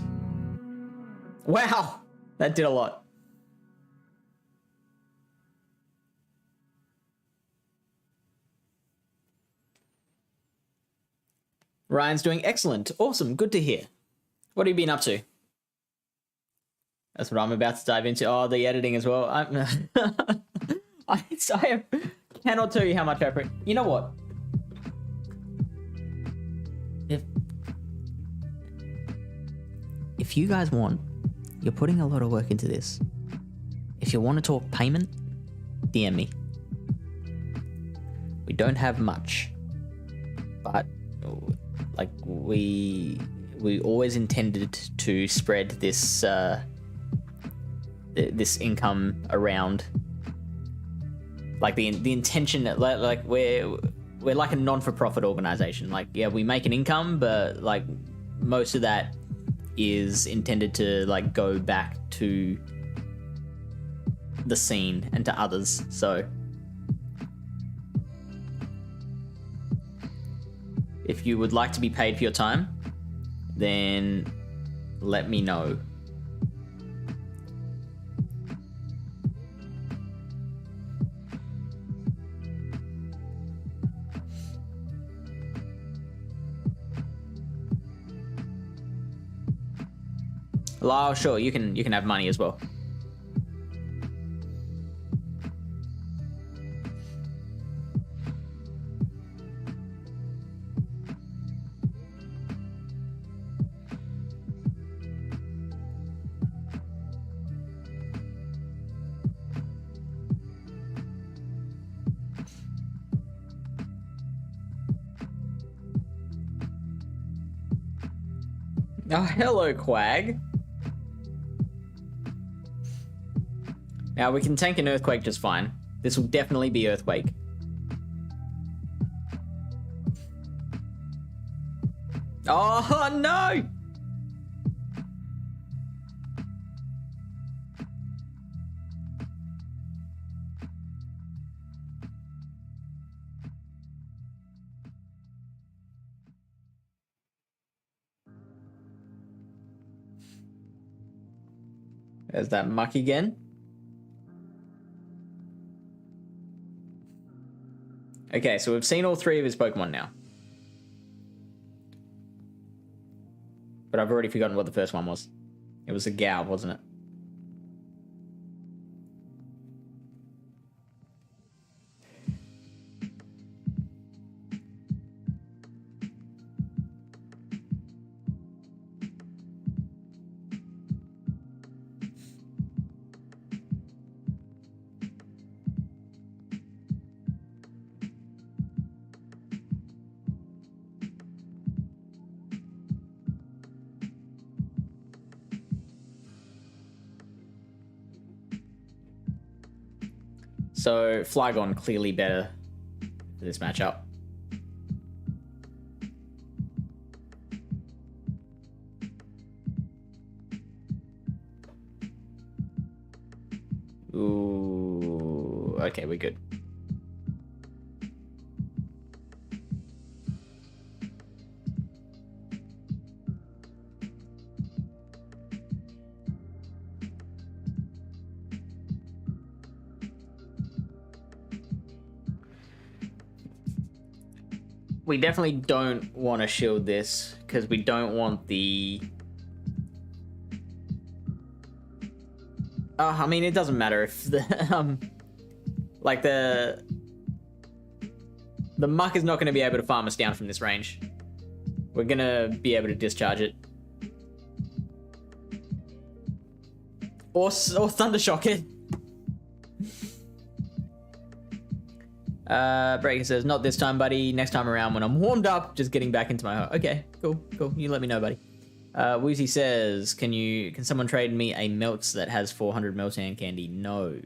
Wow! That did a lot. Ryan's doing excellent. Awesome. Good to hear. What have you been up to? That's what I'm about to dive into. Oh, the editing as well. I cannot tell you how much I appreciate. You know what? If you guys want, you're putting a lot of work into this. If you want to talk payment, DM me. We don't have much, but like we always intended to spread this this income around. Like the intention, like we're like a non-for-profit organization. Like, yeah, we make an income, but like most of that is intended to like go back to the scene and to others. So if you would like to be paid for your time, then let me know. Oh, sure, you can have money as well. Oh, hello, Quag. Now, we can tank an Earthquake just fine. This will definitely be Earthquake. Oh, no! There's that muck again. Okay, so we've seen all three of his Pokemon now. But I've already forgotten what the first one was. It was a Gao, wasn't it? So, Flygon clearly better for this matchup. Ooh, okay, we're good. We definitely don't want to shield this because we don't want the... I mean, it doesn't matter if the like the muck is not going to be able to farm us down from this range. We're going to be able to discharge it. Or Thundershock it. Breaker says, not this time, buddy. Next time around when I'm warmed up, just getting back into my home. Okay, cool. You let me know, buddy. Woozy says, can someone trade me a Melts that has 400 Meltan candy? No.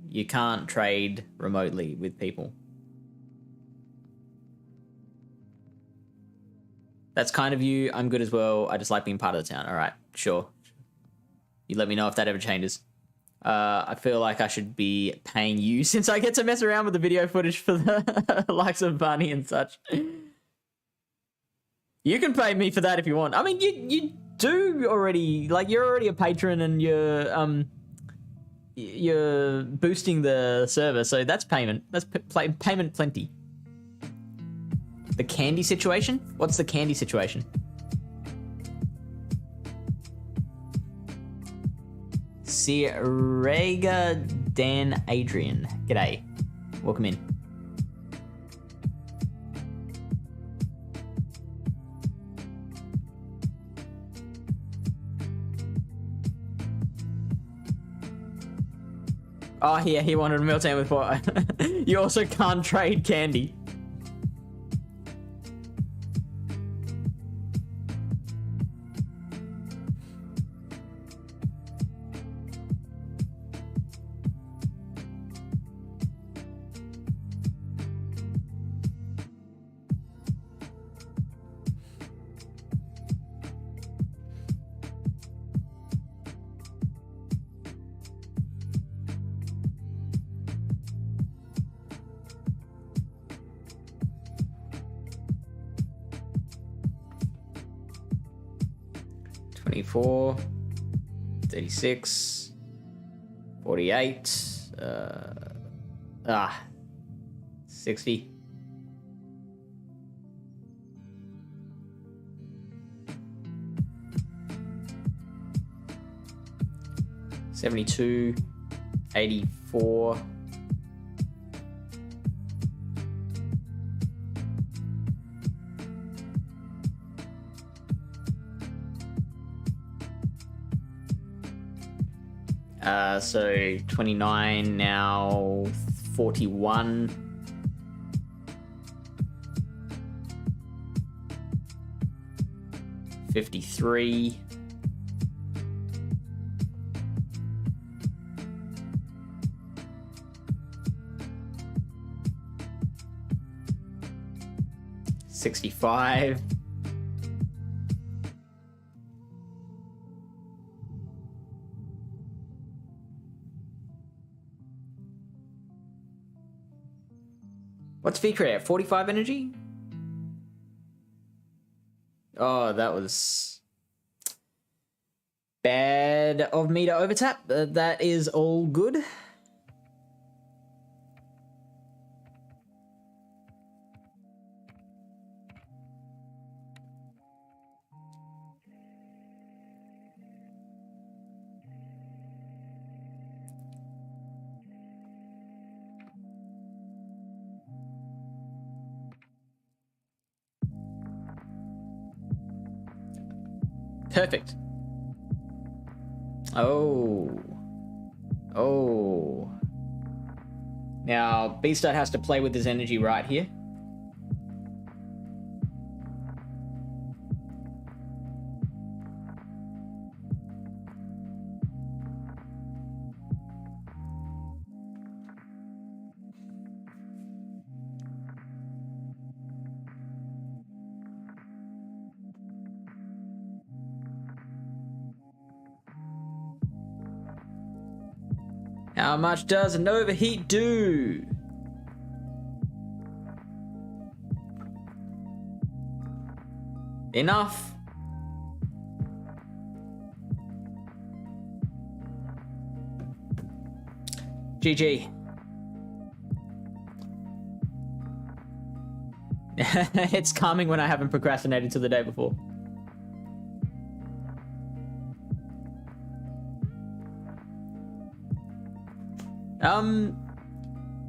You can't trade remotely with people. That's kind of you. I'm good as well. I just like being part of the town. All right, sure. You let me know if that ever changes. I feel like I should be paying you since I get to mess around with the video footage for the likes of Barney and such. You can pay me for that if you want. I mean, you do already, like, you're already a patron and you're boosting the server, so that's payment. That's payment plenty. The candy situation? What's the candy situation? Sierra Dan Adrian. G'day. Welcome in. Oh, yeah, he wanted a Miltank with what? You also can't trade candy. $24, $36, $48, $60. $72, $84. So 29 now, 41. 53. $65. What's V create? 45 energy? Oh, that was bad of me to overtap. That is all good. Perfect. Oh. Oh. Now, Beastart has to play with his energy right here. How much does an overheat do? Enough. GG. It's calming when I haven't procrastinated till the day before.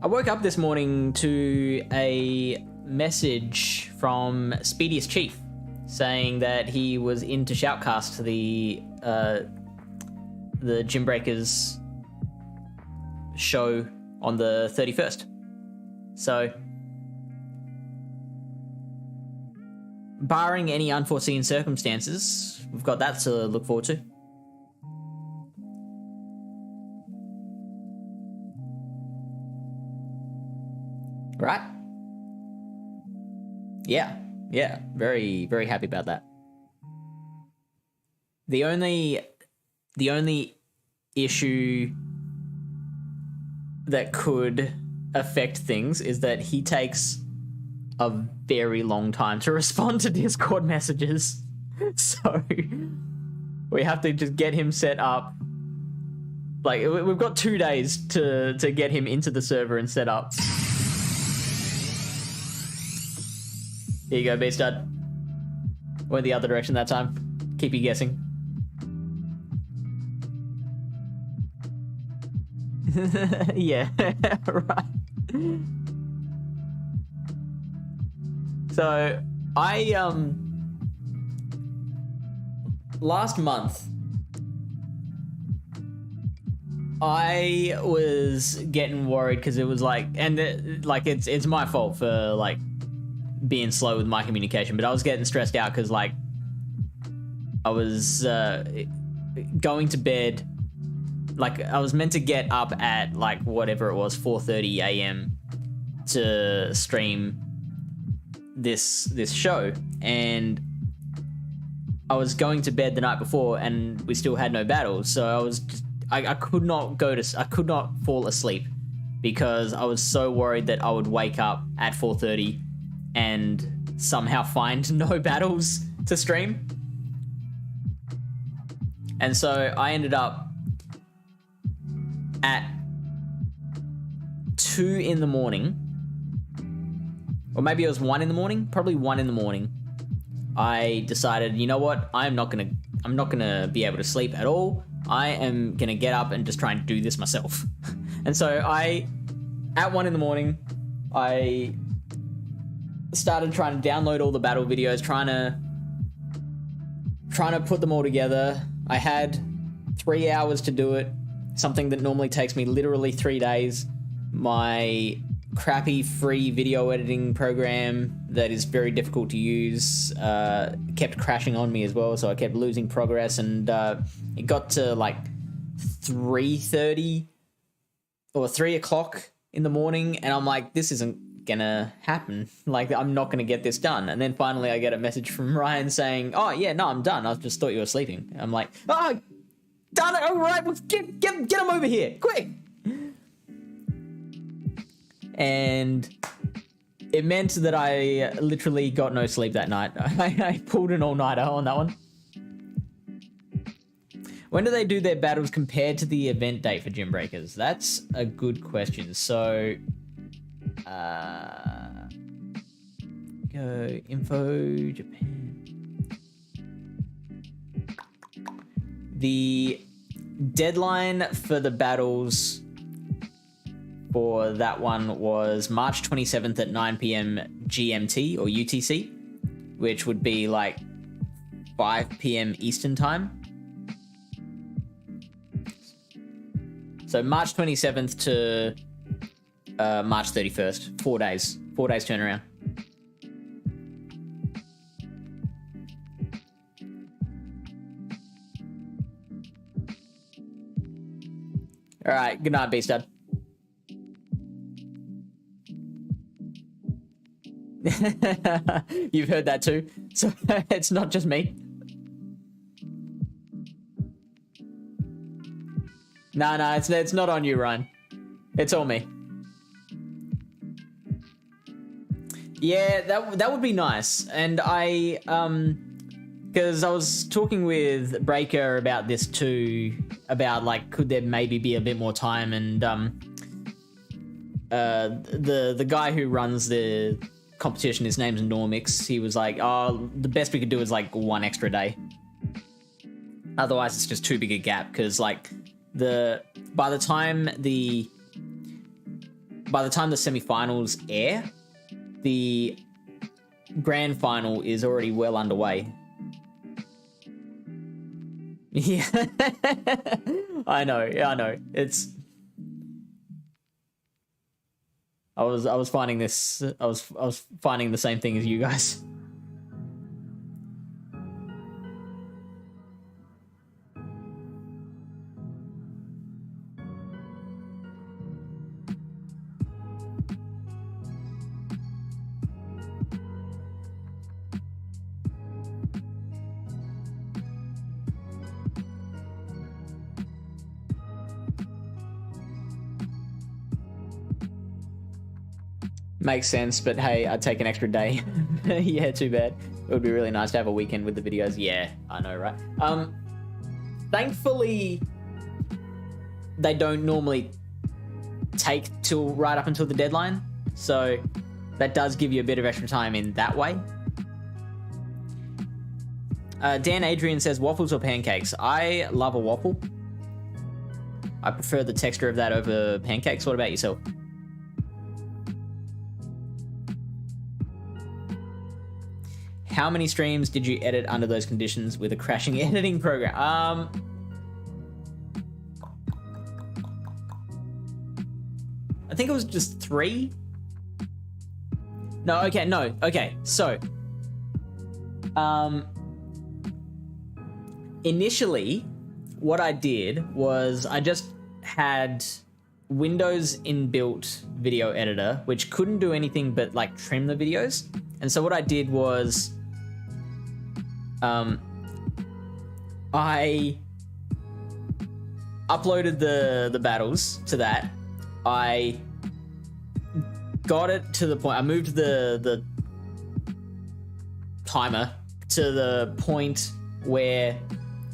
I woke up this morning to a message from Speediest Chief saying that he was in to shoutcast the Gym Breakers show on the 31st. So, barring any unforeseen circumstances, we've got that to look forward to. Right? Yeah, very, very happy about that. The only issue that could affect things is that he takes a very long time to respond to Discord messages. So we have to just get him set up. Like, we've got 2 days to get him into the server and set up. Here you go, Beastart. Went the other direction that time. Keep you guessing. Yeah, right. So, last month, I was getting worried because it was like, and it's my fault for like being slow with my communication, but I was getting stressed out because like I was going to bed, like I was meant to get up at like whatever it was, 4:30 a.m. to stream this show, and I was going to bed the night before and we still had no battles, so I was just, I could not fall asleep because I was so worried that I would wake up at 4:30 and somehow find no battles to stream. And so I ended up at 2 in the morning, or maybe it was 1 in the morning, probably 1 in the morning. I decided, you know what, I'm not gonna be able to sleep at all. I am gonna get up and just try and do this myself. And so at 1 in the morning, I started trying to download all the battle videos, trying to put them all together. I had 3 hours to do it, something that normally takes me literally 3 days. My crappy free video editing program that is very difficult to use kept crashing on me as well, so I kept losing progress, and it got to like 3:30 or 3 o'clock in the morning, and I'm like, this isn't gonna happen. Like, I'm not gonna get this done. And then finally I get a message from Ryan saying, oh yeah, no, I'm done. I just thought you were sleeping. I'm like, oh, done it. All right, well, get him over here, quick. And it meant that I literally got no sleep that night. I pulled an all-nighter on that one. When do they do their battles compared to the event date for Gym Breakers? That's a good question. So, go info Japan. The deadline for the battles for that one was March 27th at 9 p.m. GMT or UTC, which would be like 5 p.m. Eastern time. So March 27th to March 31st, 4 days. 4 days turnaround. All right, good night, B-Stud. You've heard that too, so it's not just me. No, it's not on you, Ryan. It's all me. Yeah, that would be nice. And I because I was talking with Breaker about this too, about like, could there maybe be a bit more time, and the guy who runs the competition, his name's Normix, he was like, oh, the best we could do is like 1 extra day. Otherwise it's just too big a gap, because like by the time the semi-finals air, the grand final is already well underway. Yeah. I know. It's I was finding this. I was finding the same thing as you guys. Makes sense, but hey, I'd take an extra day. Yeah, too bad. It would be really nice to have a weekend with the videos. Yeah, I know, right? Thankfully, they don't normally take till right up until the deadline, so that does give you a bit of extra time in that way. Dan Adrian says, waffles or pancakes? I love a waffle. I prefer the texture of that over pancakes. What about yourself? How many streams did you edit under those conditions with a crashing editing program? I think it was just 3. No, okay. So, initially, what I did was I just had Windows inbuilt video editor, which couldn't do anything but like trim the videos. And so what I did was, I uploaded the battles to that. I got it to the point, I moved the timer to the point where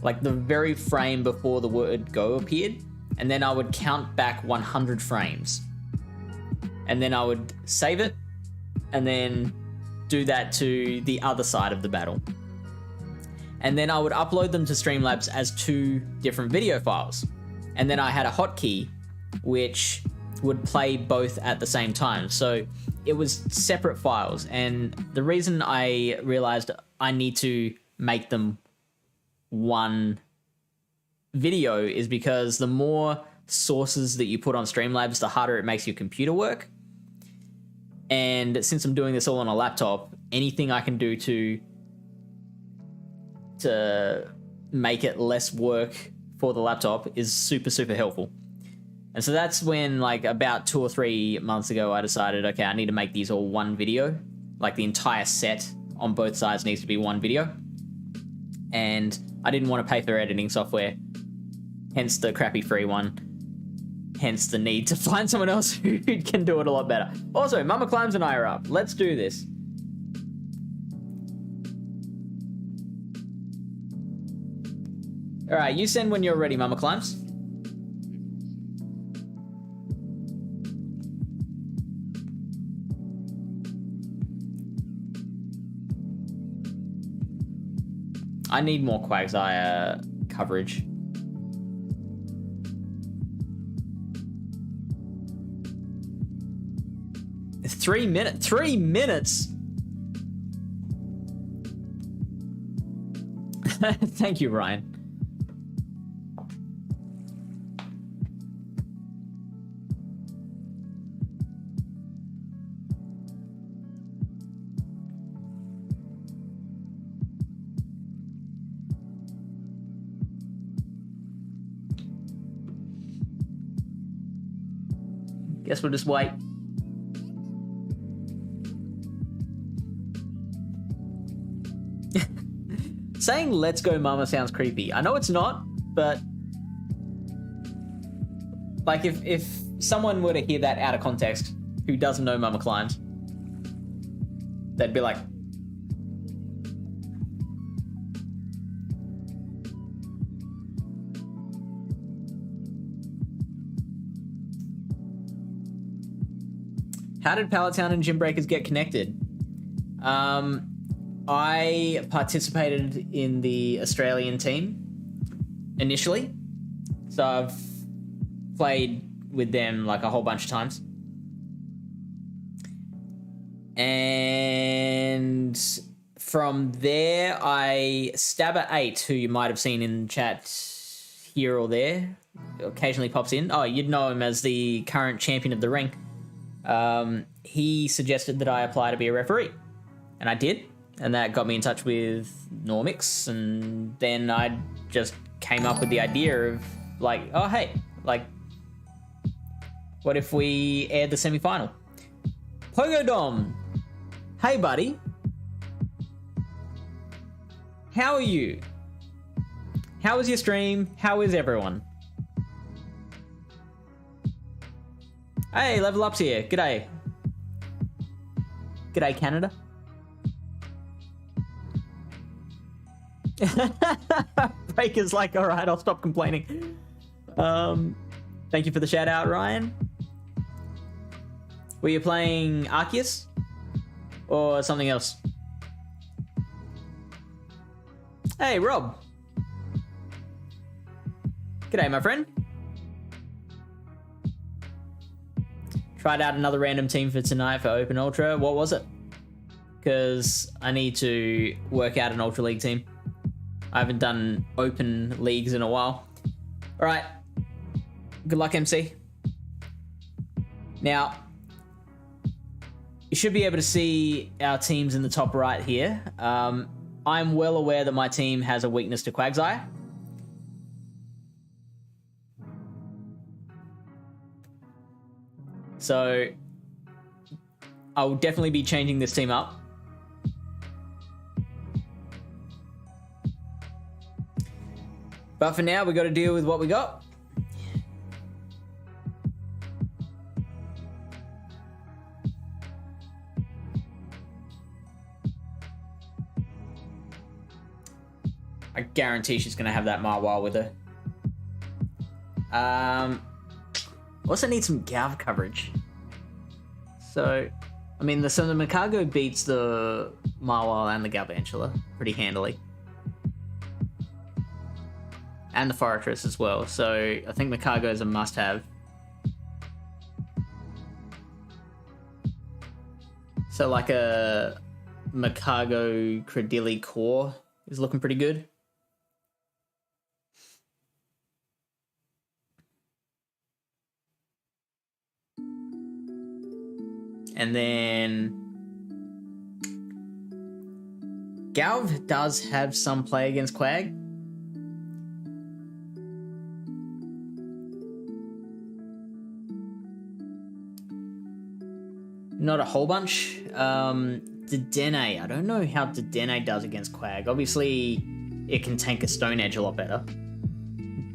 like the very frame before the word go appeared, and then I would count back 100 frames, and then I would save it and then do that to the other side of the battle. And then I would upload them to Streamlabs as 2 different video files. And then I had a hotkey which would play both at the same time. So it was separate files. And the reason I realized I need to make them one video is because the more sources that you put on Streamlabs, the harder it makes your computer work. And since I'm doing this all on a laptop, anything I can do to make it less work for the laptop is super, super helpful. And so that's when, like, about 2 or 3 months ago, I decided, okay, I need to make these all one video. Like, the entire set on both sides needs to be one video. And I didn't want to pay for editing software, hence the crappy free one. Hence the need to find someone else who can do it a lot better. Also, Mama Climbs and I are up. Let's do this. All right, you send when you're ready, Mama Climbs. I need more Quagsire coverage. It's 3 minutes. 3 minutes. Thank you, Ryan. Guess we'll just wait. Saying "let's go mama" sounds creepy. I know it's not, but like if someone were to hear that out of context who doesn't know Mama Climbs, they'd be like, how did Pallet Town and Gym Breakers get connected? I participated in the Australian team initially. So I've played with them like a whole bunch of times. And from there, I Stabber8, who you might have seen in chat here or there, occasionally pops in. Oh, you'd know him as the current champion of the ring. He suggested that I apply to be a referee. And I did. And that got me in touch with Normix, and then I just came up with the idea of like, oh hey, like, what if we aired the semi-final? Pogodom, hey buddy, how are you? How was your stream? How is everyone? Hey, Level Up's here. G'day. G'day, Canada. Breaker's like, all right, I'll stop complaining. Thank you for the shout out, Ryan. Were you playing Arceus or something else? Hey, Rob. G'day, my friend. Tried out another random team for tonight for Open Ultra. What was it? Because I need to work out an Ultra League team. I haven't done open leagues in a while. All right. Good luck, MC. Now, you should be able to see our teams in the top right here. I'm well aware that my team has a weakness to Quagsire. So, I will definitely be changing this team up. But for now, we got to deal with what we got. I guarantee she's going to have that Marwile with her. Also need some Galv coverage. So, I mean, the Makago beats the Marwile and the Galvantula pretty handily. And the Fortress as well, so I think Makago is a must-have. So like a Makago Credilli core is looking pretty good. And then Galv does have some play against Quag. Not a whole bunch. Dedenne. I don't know how Dedenne does against Quag. Obviously, it can tank a Stone Edge a lot better.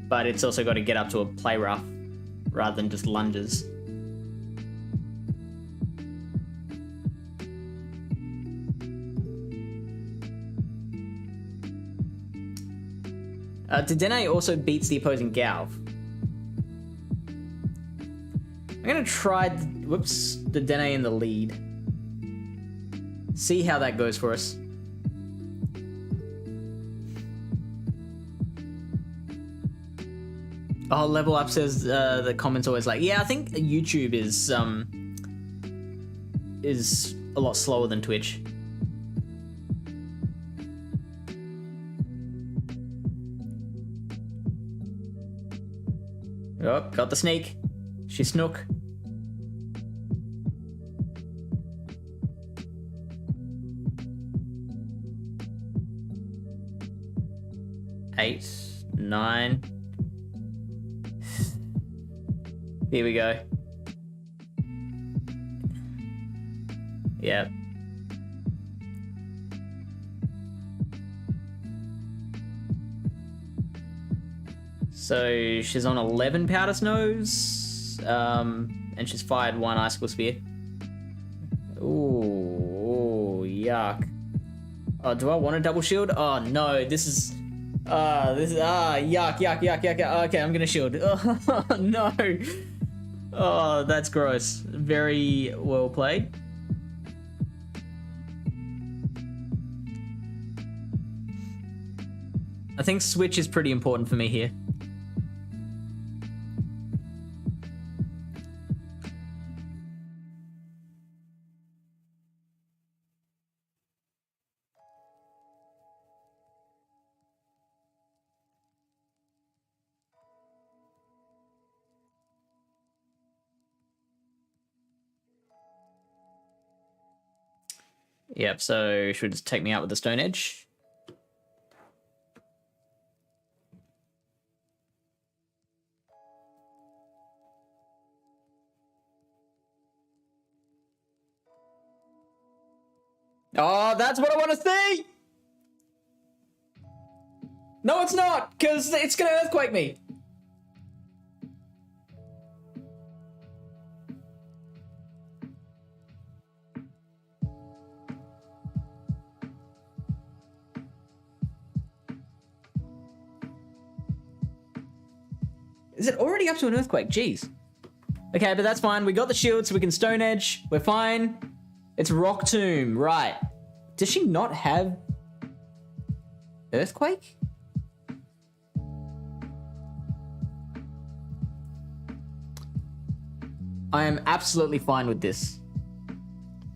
But it's also got to get up to a play rough rather than just lunges. Dedenne also beats the opposing Galv. I'm going to try, Dedenne in the lead. See how that goes for us. Oh, Level Up says the comments always like, yeah, I think YouTube is a lot slower than Twitch. Oh, got the sneak. She snook. Eight, 9. Here we go. Yep. So she's on 11 powder snows, and she's fired 1 icicle spear. Ooh, yuck. Oh, do I want a double shield? Oh no, yuck. Okay, I'm gonna shield. Oh no. Oh, that's gross. Very well played. I think switch is pretty important for me here. Yep, so should just take me out with the Stone Edge. Oh, that's what I want to see! No, it's not, because it's going to earthquake me. Is it already up to an earthquake? Jeez. Okay, but that's fine. We got the shield, so we can Stone Edge. We're fine. It's Rock Tomb, right. Does she not have earthquake? I am absolutely fine with this.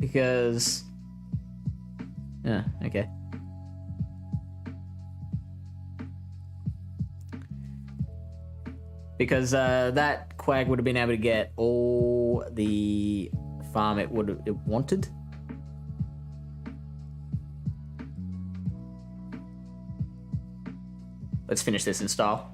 Because... yeah, okay. Because that Quag would have been able to get all the farm it wanted. Let's finish this in style.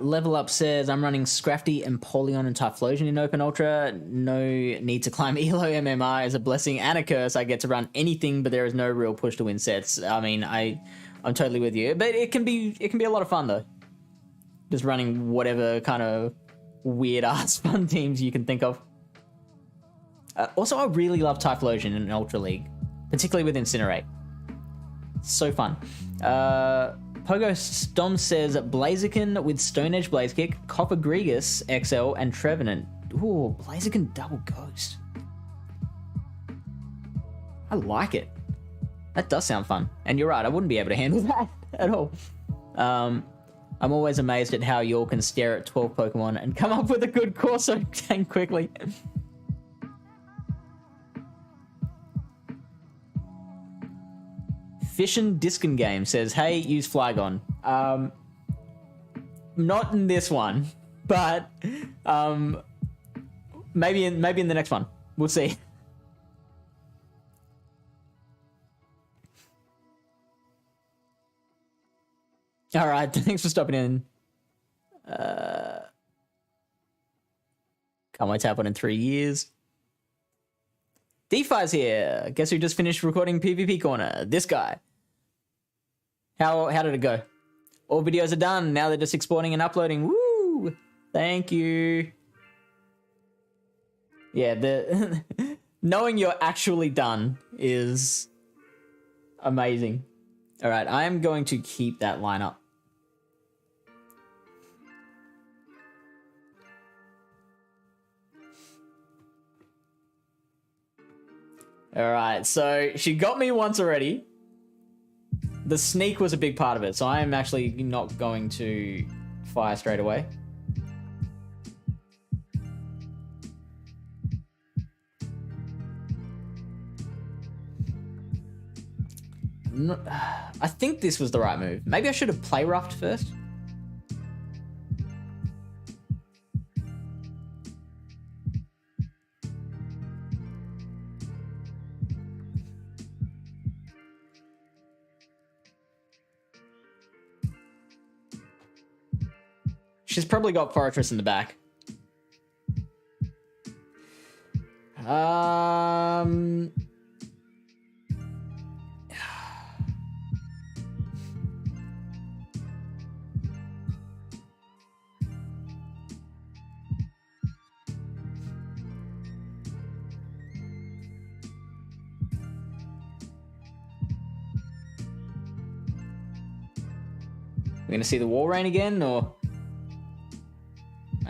Level Up says, I'm running Scrafty, Empoleon, and Typhlosion in Open Ultra. No need to climb Elo. MMR is a blessing and a curse. I get to run anything, but there is no real push to win sets. I mean, I'm totally with you. But it can be a lot of fun, though. Just running whatever kind of weird-ass fun teams you can think of. Also, I really love Typhlosion in Ultra League, particularly with Incinerate. So fun. Pogo Stom says Blaziken with Stone Edge Blaze Kick, Copper Gregus XL, and Trevenant. Ooh, Blaziken Double Ghost. I like it. That does sound fun. And you're right, I wouldn't be able to handle that at all. I'm always amazed at how you all can stare at 12 Pokemon and come up with a good Corso tank quickly. Fishin Diskin Game says, hey, use Flygon. Not in this one, but maybe in the next one. We'll see. All right, thanks for stopping in. Can't wait to have one in 3 years. DeFi's here. Guess who just finished recording PvP Corner? This guy. How did it go? All videos are done. Now they're just exporting and uploading. Woo! Thank you. Yeah, the knowing you're actually done is amazing. All right, I'm going to keep that line up. All right, so she got me once already. The sneak was a big part of it, so I am actually not going to fire straight away. I think this was the right move. Maybe I should have play roughed first. She's probably got Fortress in the back. We're gonna see the War Rain again, or?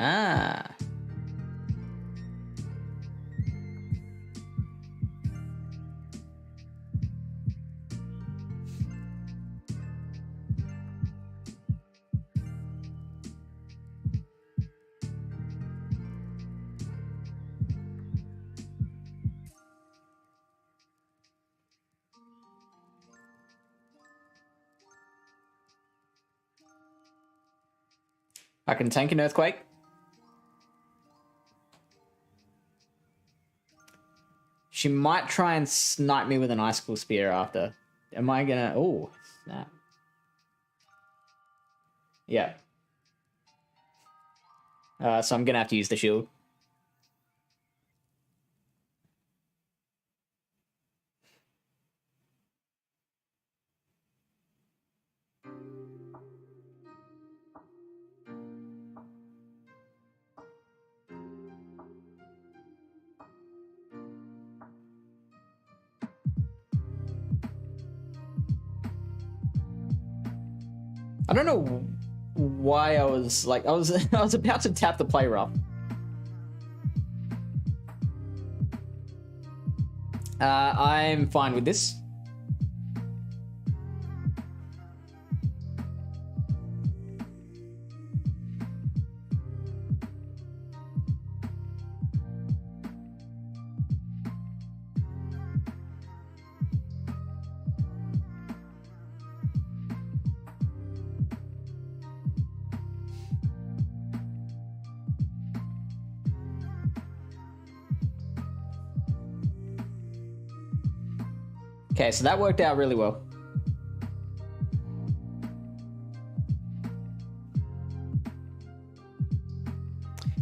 Ah. I can tank an Earthquake. She might try and snipe me with an Icicle Spear after. Am I gonna... Oh, snap. Yeah. So I'm gonna have to use the shield. I don't know why I was like, I was about to tap the play rough. I'm fine with this. Okay, so that worked out really well.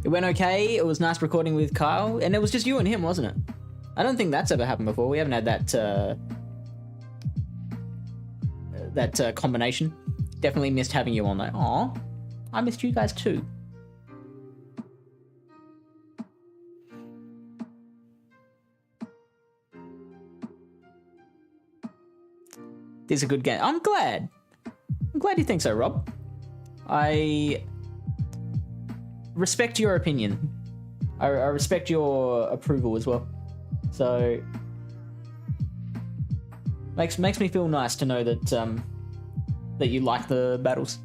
It went okay. It was nice recording with Kyle, and it was just you and him, wasn't it? I don't think that's ever happened before. We haven't had that combination. Definitely missed having you on though. Aw, I missed you guys too. This is a good game. I'm glad you think so, Rob. I respect your opinion. I respect your approval as well. So makes me feel nice to know that that you like the battles.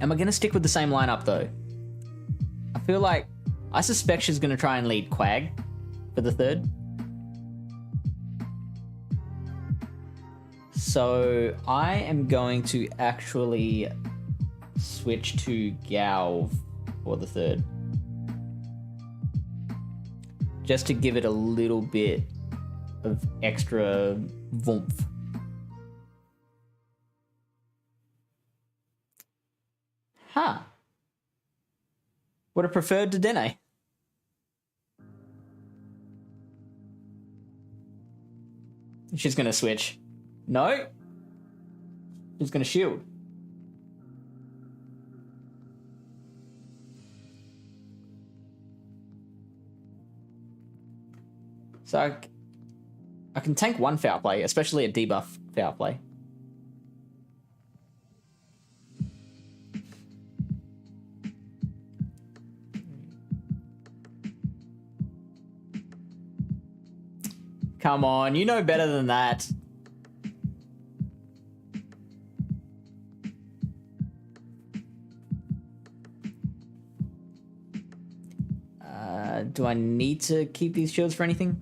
Am I gonna stick with the same lineup though? I suspect she's gonna try and lead Quag for the third. So I am going to actually switch to Galv for the third. Just to give it a little bit of extra oomph. Huh. Would have preferred Dedenne. She's gonna switch. No. She's gonna shield. So I can tank one foul play, especially a debuff foul play. Come on, you know better than that. Do I need to keep these shields for anything?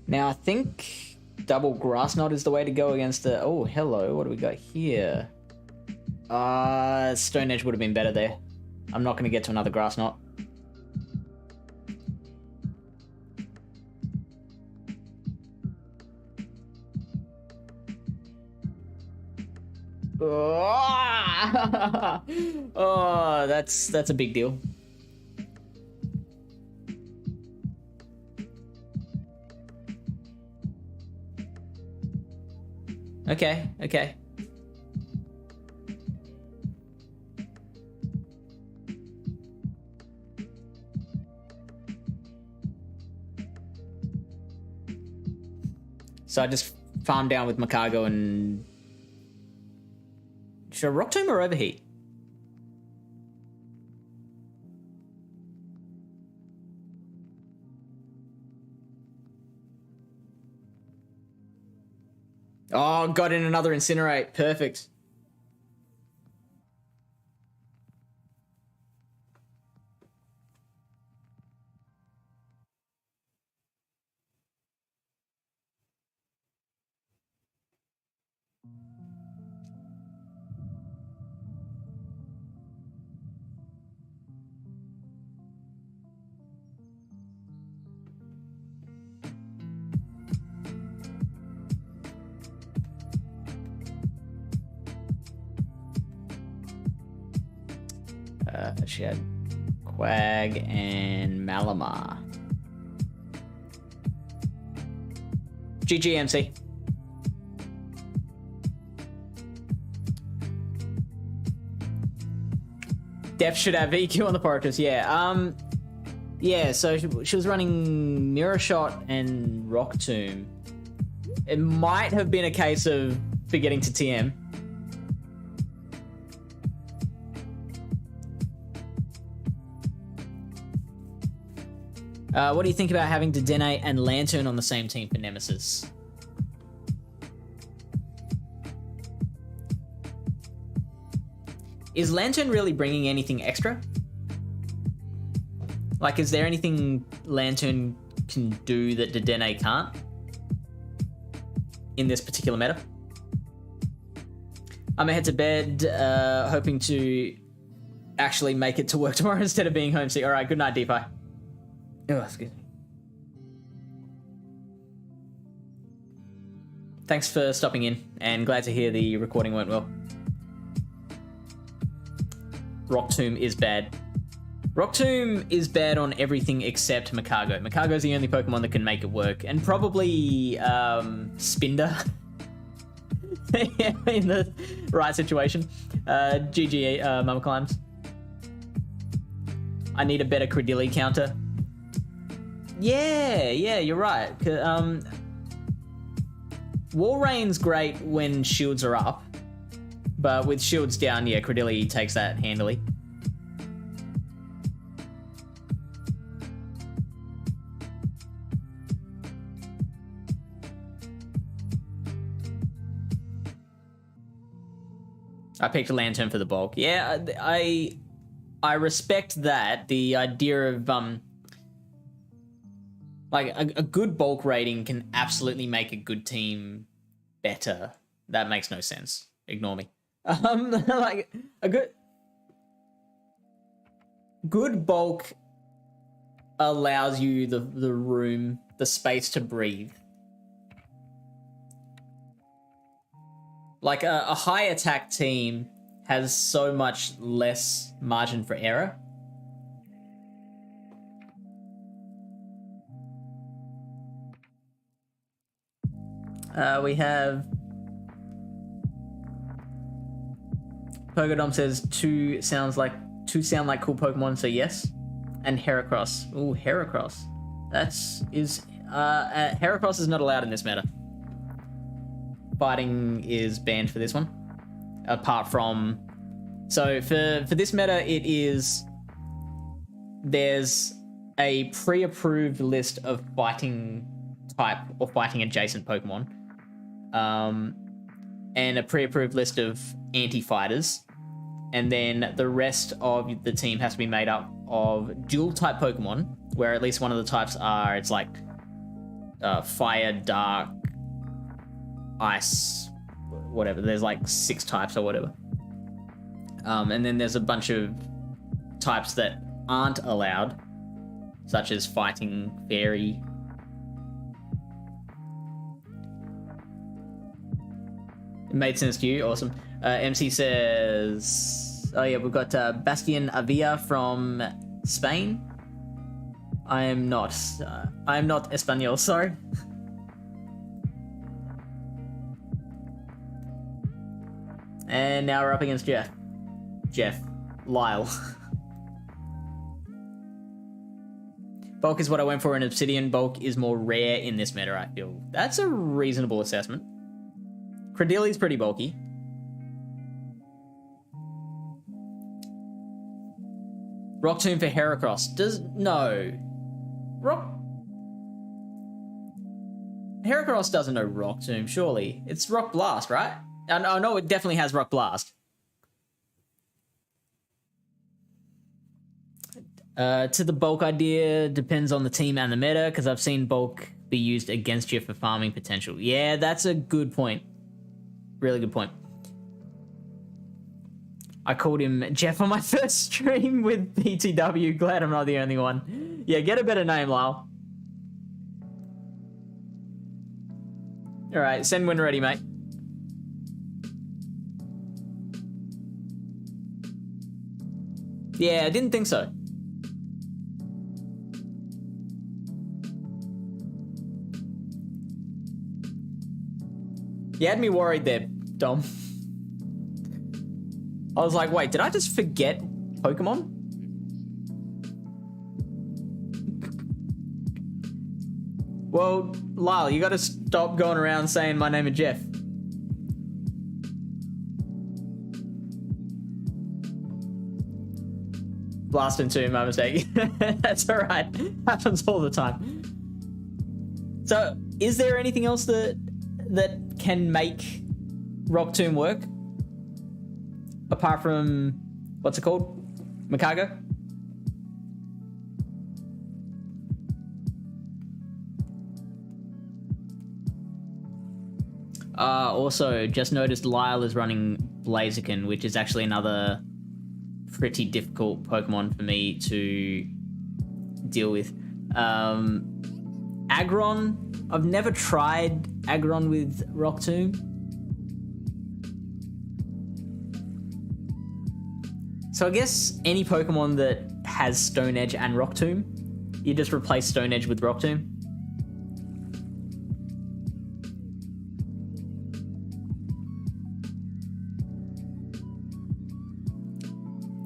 Now I think double grass knot is the way to go against the... Oh, hello, what do we got here? Stone Edge would have been better there. I'm not going to get to another grass knot. Oh, that's a big deal. Okay, okay. So I just farm down with Makago and... Should I Rock Tomb or Overheat? Oh, got in another Incinerate. Perfect. She had Quag and Malamar. GGMC. Def should have EQ on the Portus, yeah. Yeah, so she was running Mirror Shot and Rock Tomb. It might have been a case of forgetting to TM. What do you think about having Dedenne and Lantern on the same team for Nemesis? Is Lantern really bringing anything extra? Like, is there anything Lantern can do that Dedenne can't? In this particular meta? I'm gonna head to bed, hoping to actually make it to work tomorrow instead of being homesick. Alright, good night, DeFi. Oh, excuse me. Thanks for stopping in, and glad to hear the recording went well. Rock Tomb is bad. Rock Tomb is bad on everything except Makago. Makago's the only Pokemon that can make it work, and probably Spinder in the right situation. GG, Mama Climbs. I need a better Credilli counter. Yeah, you're right. Walreign's great when shields are up, but with shields down, yeah, Credilli takes that handily. I picked a Lantern for the bulk. Yeah, I respect that. The idea of like a good bulk rating can absolutely make a good team better. That makes no sense. Ignore me. Like a good bulk allows you the room, the space to breathe. Like a high attack team has so much less margin for error. We have Pogodom says two sound like cool Pokemon, so yes. And Heracross. Ooh, Heracross. Heracross is not allowed in this meta. Fighting is banned for this one. Apart from, so for this meta, there's a pre-approved list of fighting type or fighting adjacent Pokemon, and a pre-approved list of anti-fighters, and then the rest of the team has to be made up of dual type Pokemon, where at least one of the types it's like fire, dark, ice, whatever. There's like 6 types or whatever. And then there's a bunch of types that aren't allowed, such as fighting, fairy. It made sense to you. Awesome. MC says, oh yeah, we've got Bastian Avia from Spain. I am not Espanol, sorry. And now we're up against Lyle. Bulk is what I went for in Obsidian. Bulk is more rare in this meta, I feel. That's a reasonable assessment. Credilli's pretty bulky. Rock Tomb for Heracross. Heracross doesn't know Rock Tomb, surely. It's Rock Blast, right? I know it definitely has Rock Blast. To the bulk idea, depends on the team and the meta, because I've seen bulk be used against you for farming potential. Yeah, that's a good point. Really good point. I called him Jeff on my first stream with PTW. Glad I'm not the only one. Yeah, get a better name, Lyle. Alright, send when ready, mate. Yeah, I didn't think so. You had me worried there, Dom. I was like, wait, did I just forget Pokemon? Well, Lyle, you gotta stop going around saying my name is Jeff. Blast into my mistake. That's alright. Happens all the time. So, is there anything else that can make Rock Tomb work? Apart from, what's it called? Makago? Also, just noticed Lyle is running Blaziken, which is actually another pretty difficult Pokemon for me to deal with. Aggron, I've never tried Aggron with Rock Tomb. So I guess any Pokemon that has Stone Edge and Rock Tomb, you just replace Stone Edge with Rock Tomb.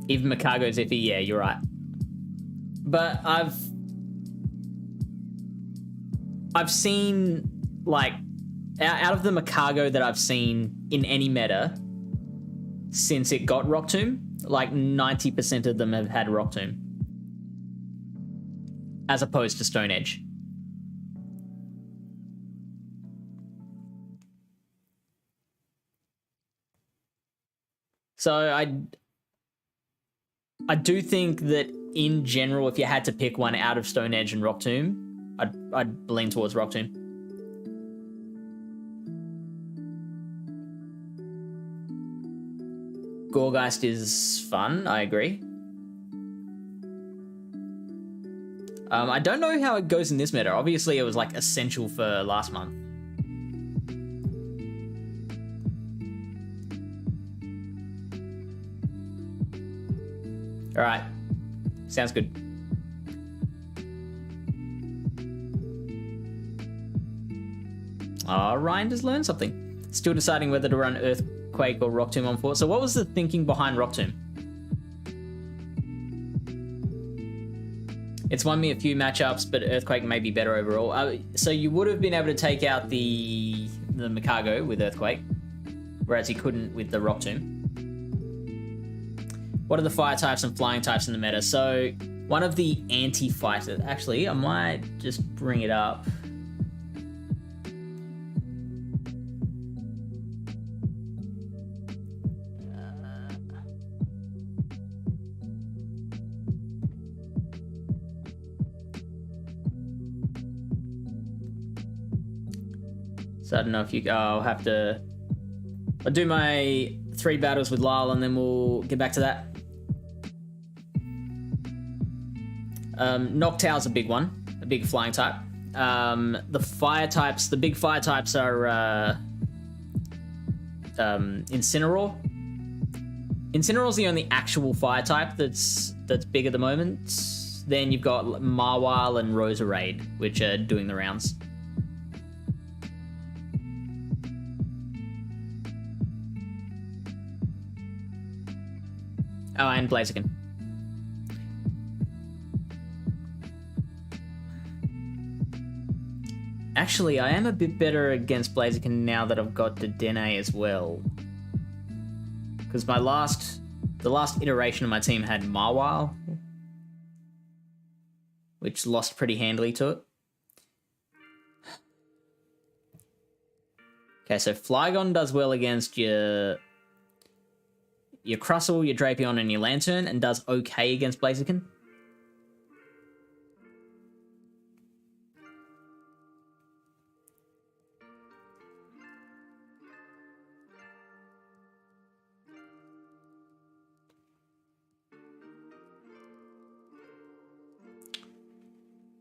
Even Makago's iffy, yeah, you're right. But I've seen, like, out of the Makago that I've seen in any meta since it got Rock Tomb, like 90% of them have had Rock Tomb as opposed to Stone Edge. So I do think that in general, if you had to pick one out of Stone Edge and Rock Tomb, I'd lean towards Rock Tomb. Gorgeist is fun, I agree. I don't know how it goes in this meta. Obviously, it was like essential for last month. All right, sounds good. Ryan just learned something. Still deciding whether to run Earthquake or Rock Tomb on Fort. So what was the thinking behind Rock Tomb? It's won me a few matchups, but Earthquake may be better overall. So you would have been able to take out the Mikago with Earthquake, whereas you couldn't with the Rock Tomb. What are the fire types and flying types in the meta? So one of the anti-fighters, actually, I might just bring it up. So I don't know if you... I'll have to... I'll do my 3 battles with Lyle and then we'll get back to that. Noctow's a big one. A big flying type. The fire types... The big fire types are... Incineroar. Incineroar's the only actual fire type that's big at the moment. Then you've got Mawile and Roserade, which are doing the rounds. Oh, and Blaziken. Actually, I am a bit better against Blaziken now that I've got the Dene as well. Because the last iteration of my team had Mawile, which lost pretty handily to it. Okay, so Flygon does well against your Crustle, your Drapion, and your Lantern, and does okay against Blaziken.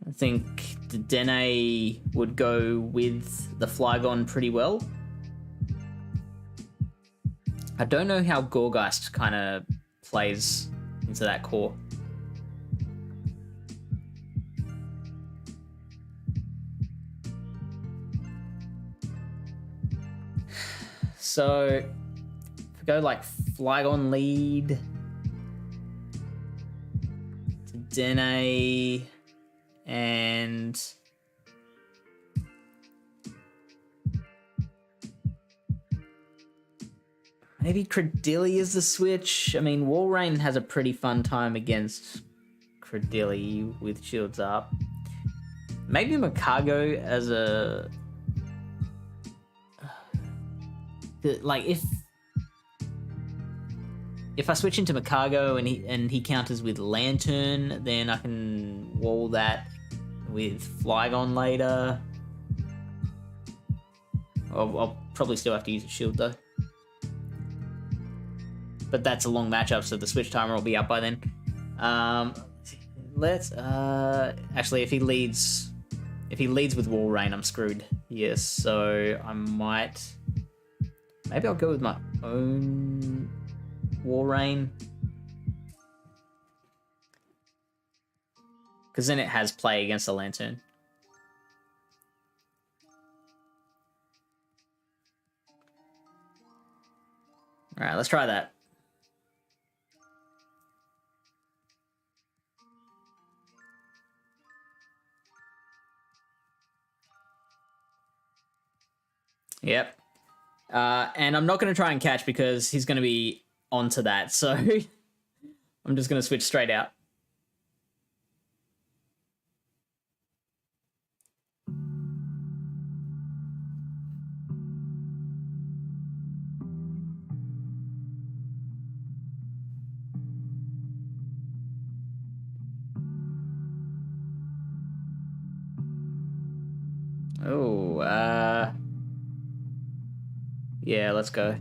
I think the Dene would go with the Flygon pretty well. I don't know how Gorgeist kind of plays into that core. So, if we go like Flygon lead to Dene and... maybe Credilli is the switch. I mean, Walrein has a pretty fun time against Credilli with shields up. Maybe Mikago as a... like, if I switch into Mikago and he counters with Lantern, then I can wall that with Flygon later. I'll probably still have to use a shield, though. But that's a long matchup, so the switch timer will be up by then. Let's actually, if he leads with Walrein, I'm screwed. Yes, so I might. Maybe I'll go with my own Walrein, because then it has play against the Lantern. All right, let's try that. Yep. And I'm not going to try and catch because he's going to be onto that. So I'm just going to switch straight out. Oh, yeah, let's go.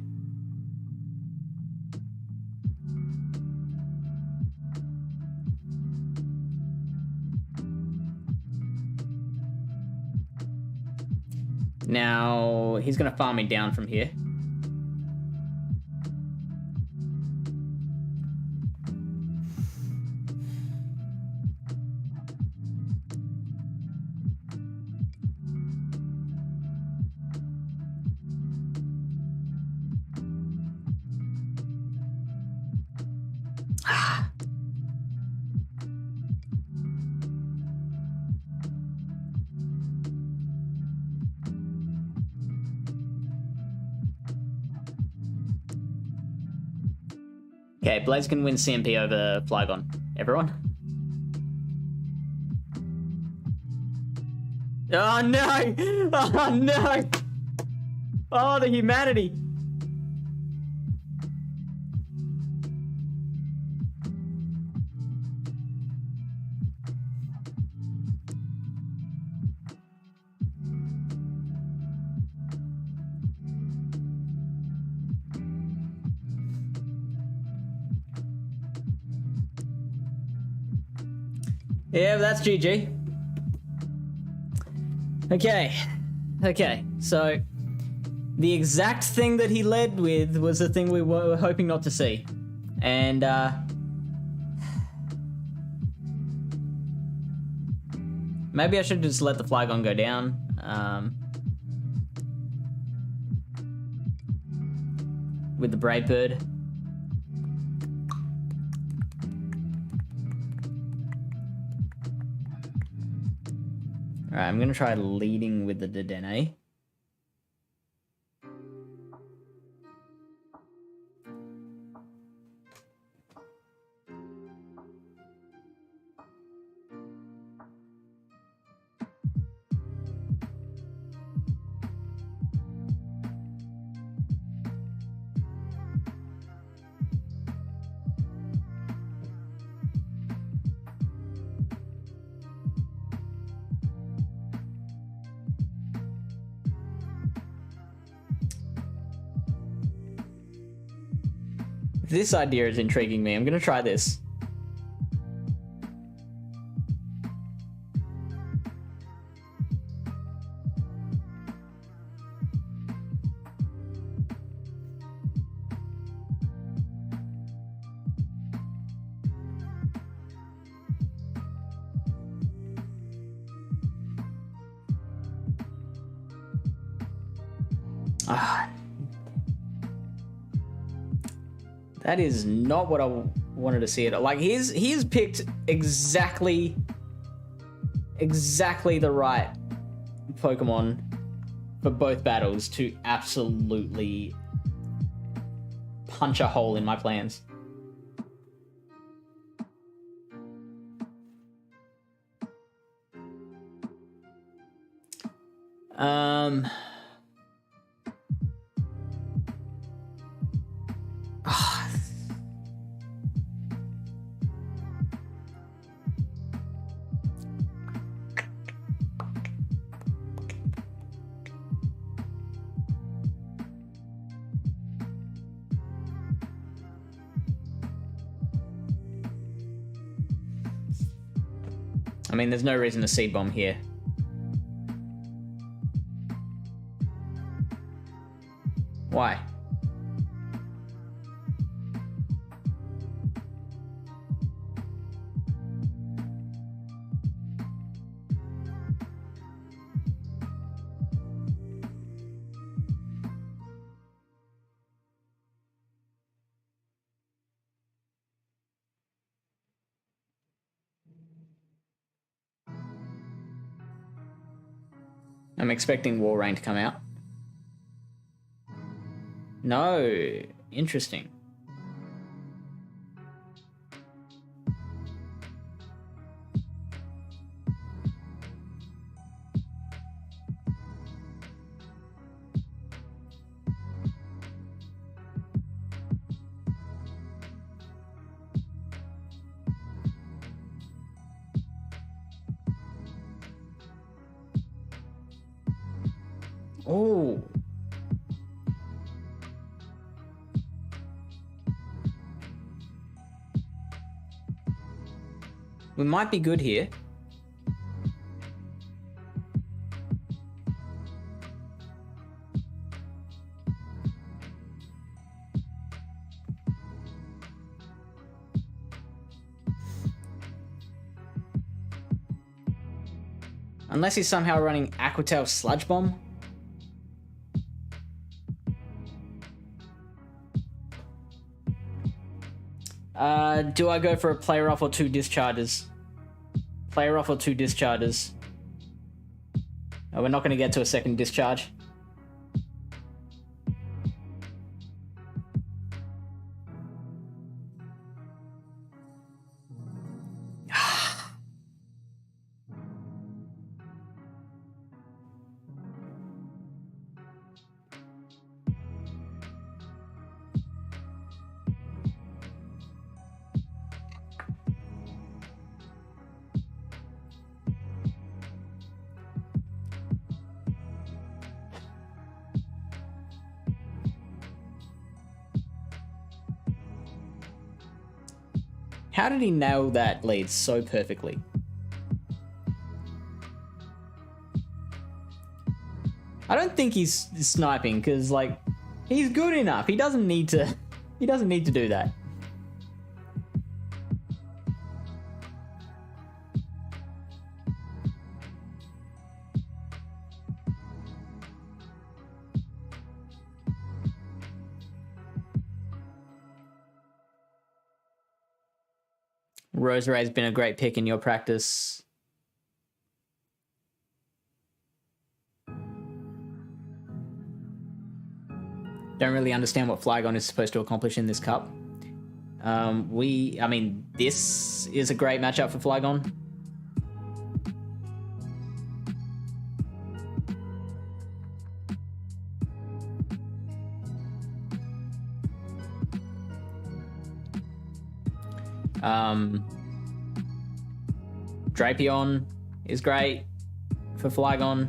Now, he's going to farm me down from here. Okay, Blaze can win CMP over Flygon. Everyone? Oh no! Oh no! Oh, the humanity! Yeah, that's GG. Okay, so the exact thing that he led with was the thing we were hoping not to see. And, maybe I should just let the Flygon go down. With the Brave Bird. Alright, I'm gonna try leading with the Dedenne. This idea is intriguing me. I'm gonna try this. That is not what I wanted to see it. Like, he's picked exactly the right Pokemon for both battles to absolutely punch a hole in my plans. I mean, there's no reason to Seed Bomb here. Why? I'm expecting Walrein to come out. No, interesting. Oh. We might be good here. Unless he's somehow running Aquatail Sludge Bomb. Do I go for a player off or 2 discharges? Player off or 2 discharges? Oh, we're not going to get to a second discharge. How did he nail that lead so perfectly? I don't think he's sniping because, like, he's good enough. He doesn't need to. He doesn't need to do that. Roseray's been a great pick in your practice. Don't really understand what Flygon is supposed to accomplish in this cup. I mean, this is a great matchup for Flygon. Drapion is great for Flygon.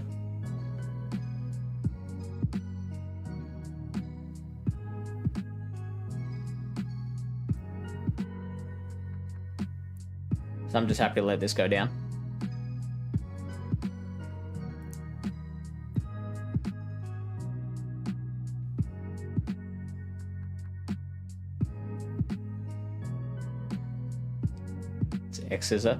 So I'm just happy to let this go down. It's X-Scissor.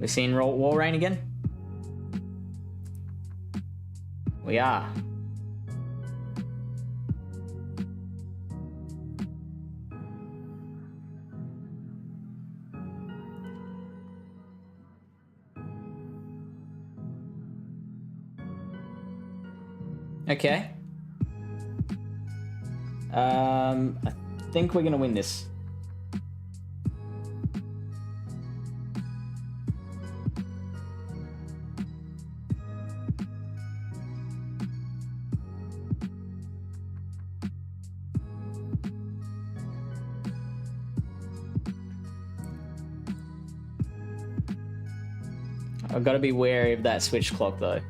We're seeing Wall Rain again? We are. Okay. I think we're gonna win this. I've got to be wary of that switch clock though.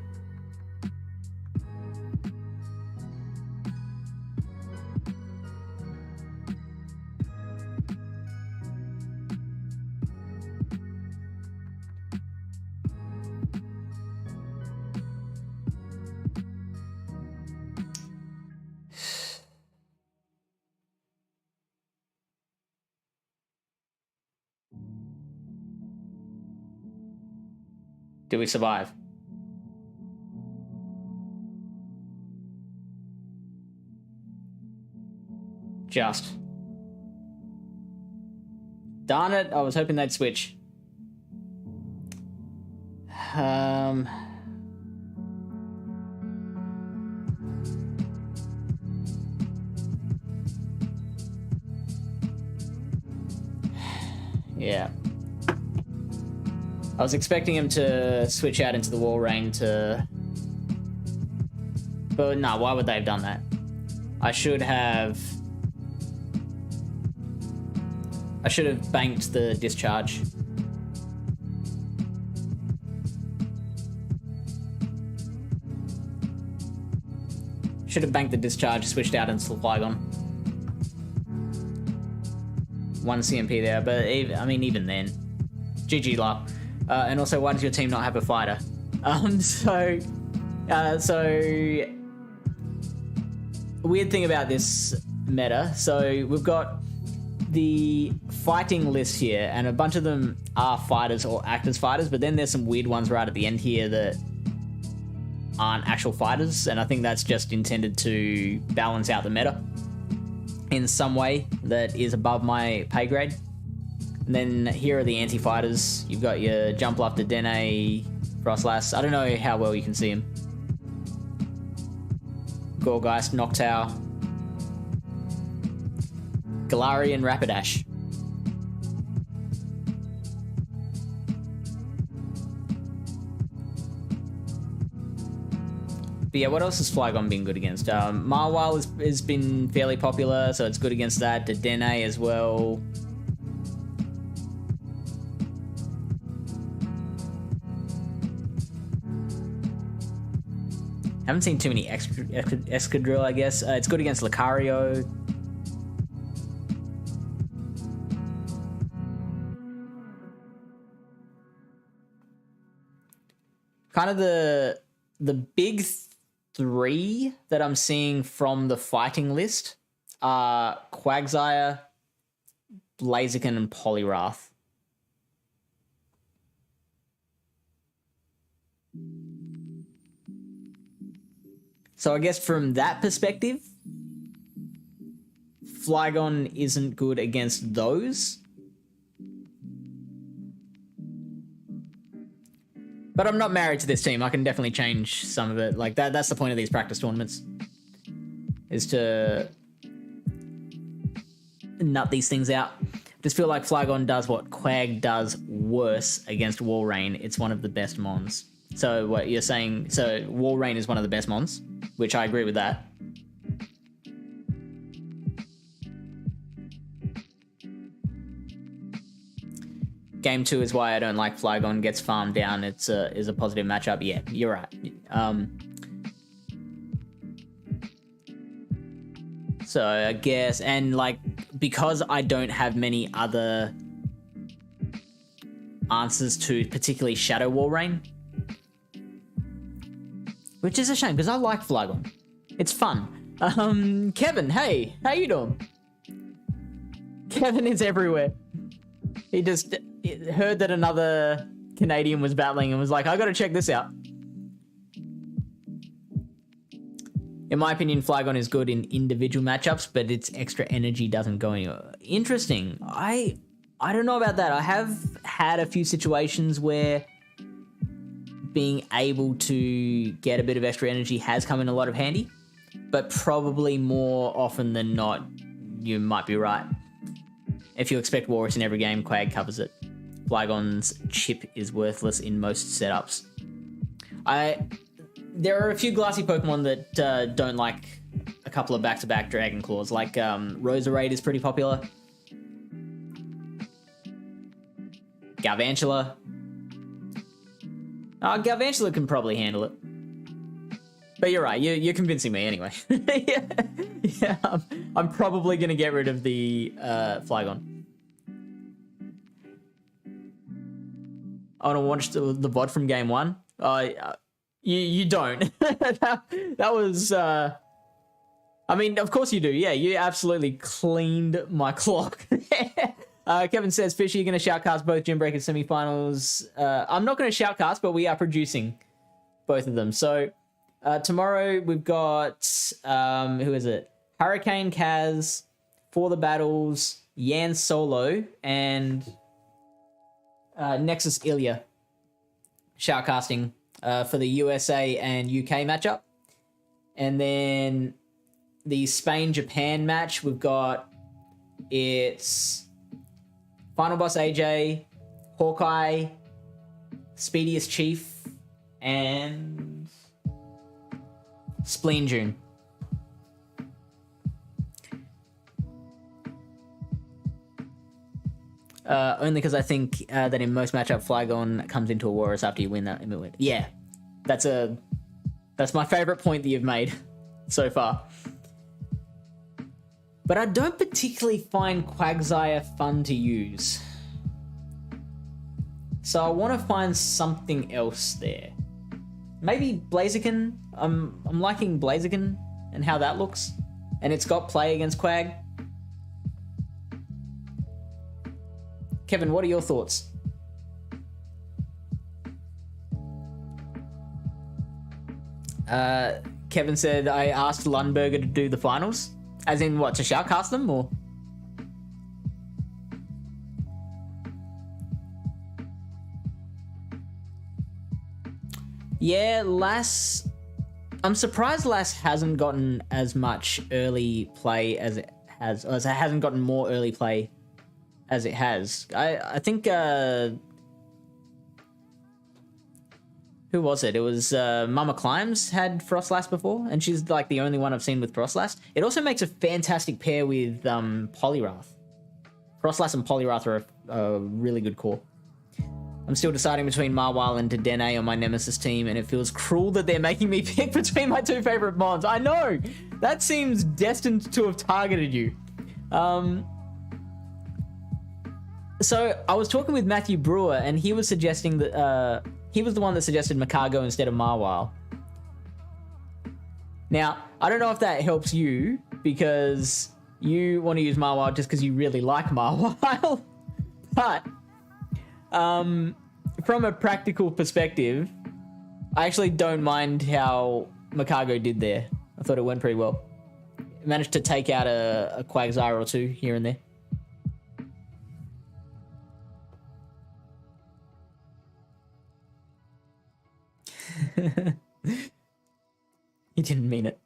Do we survive? Just. Darn it, I was hoping they'd switch. Yeah. I was expecting him to switch out into the Wall Rain to... But no, why would they have done that? I should have banked the discharge. Should have banked the discharge, switched out into Flygon. 1 CMP there, but even then. GG luck. And also, why does your team not have a fighter? So weird thing about this meta. So we've got the fighting list here, and a bunch of them are fighters or act as fighters, but then there's some weird ones right at the end here that aren't actual fighters, and I think that's just intended to balance out the meta in some way that is above my pay grade. And then here are the anti-fighters. You've got your Jumpluff, Dene, Frostlass. I don't know how well you can see him. Gorgeist, Noctowl, Galarian, Rapidash. But yeah, what else has Flygon been good against? Marwile has been fairly popular, so it's good against that. Dedenne as well. Haven't seen too many Excadrill, I guess. It's good against Lucario. Kind of the big three that I'm seeing from the fighting list are Quagsire, Blaziken, and Poliwrath. So I guess from that perspective, Flygon isn't good against those. But I'm not married to this team. I can definitely change some of it. Like that's the point of these practice tournaments, is to nut these things out. Just feel like Flygon does what Quag does worse against Walrein. It's one of the best mons. So what you're saying, so Walrein is one of the best mons, which I agree with that. Game 2 is why I don't like Flygon. Gets farmed down. It's a positive matchup. Yeah, you're right. So I guess, and like, because I don't have many other answers to particularly Shadow Walrein, which is a shame because I like Flygon. It's fun. Kevin, hey, how you doing? Kevin is everywhere. He just heard that another Canadian was battling and was like, I gotta check this out. In my opinion, Flygon is good in individual matchups, but its extra energy doesn't go anywhere. Interesting. I don't know about that. I have had a few situations where being able to get a bit of extra energy has come in a lot of handy, but probably more often than not, you might be right. If you expect Walrus in every game, Quag covers it. Flygon's chip is worthless in most setups. There are a few glassy Pokemon that don't like a couple of back-to-back Dragon Claws, like Roserade is pretty popular. Galvantula. Galvantula can probably handle it. But you're right, you're convincing me anyway. yeah, I'm probably going to get rid of the Flygon. I want to watch the VOD from game 1. You don't. that was... I mean, of course you do. Yeah, you absolutely cleaned my clock. Kevin says, Fishy, you're going to shoutcast both Gym Breakers semifinals. I'm not going to shoutcast, but we are producing both of them. So tomorrow we've got, who is it? Hurricane Kaz, For the Battles, Yan Solo, and Nexus Ilya shoutcasting for the USA and UK matchup. And then the Spain-Japan match, we've got, it's Final Boss AJ, Hawkeye, Speediest Chief, and Spleen June. Only because I think that in most matchup, Flygon comes into a Walrus after you win that. Yeah, that's my favorite point that you've made so far. But I don't particularly find Quagsire fun to use. So I want to find something else there. Maybe Blaziken. I'm liking Blaziken and how that looks. And it's got play against Quag. Kevin, what are your thoughts? Kevin said, I asked Lundberger to do the finals. As in what, to shoutcast them, or? Yeah, Lass... I'm surprised Lass hasn't gotten as much early play as it has, or it hasn't gotten more early play as it has. I think, who was it? It was Mama Climbs had Frostlass before, and she's like the only one I've seen with Frostlass. It also makes a fantastic pair with Poliwrath. Frostlass and Poliwrath are a really good core. I'm still deciding between Mawile and Dedenne on my Nemesis team, and it feels cruel that they're making me pick between my two favorite mons. I know! That seems destined to have targeted you. So, I was talking with Matthew Brewer, and he was suggesting that... he was the one that suggested Makago instead of Mawile. Now, I don't know if that helps you, because you want to use Mawile just because you really like Mawile. But... from a practical perspective, I actually don't mind how Makago did there. I thought it went pretty well. It managed to take out a Quagsire or two here and there. He didn't mean it.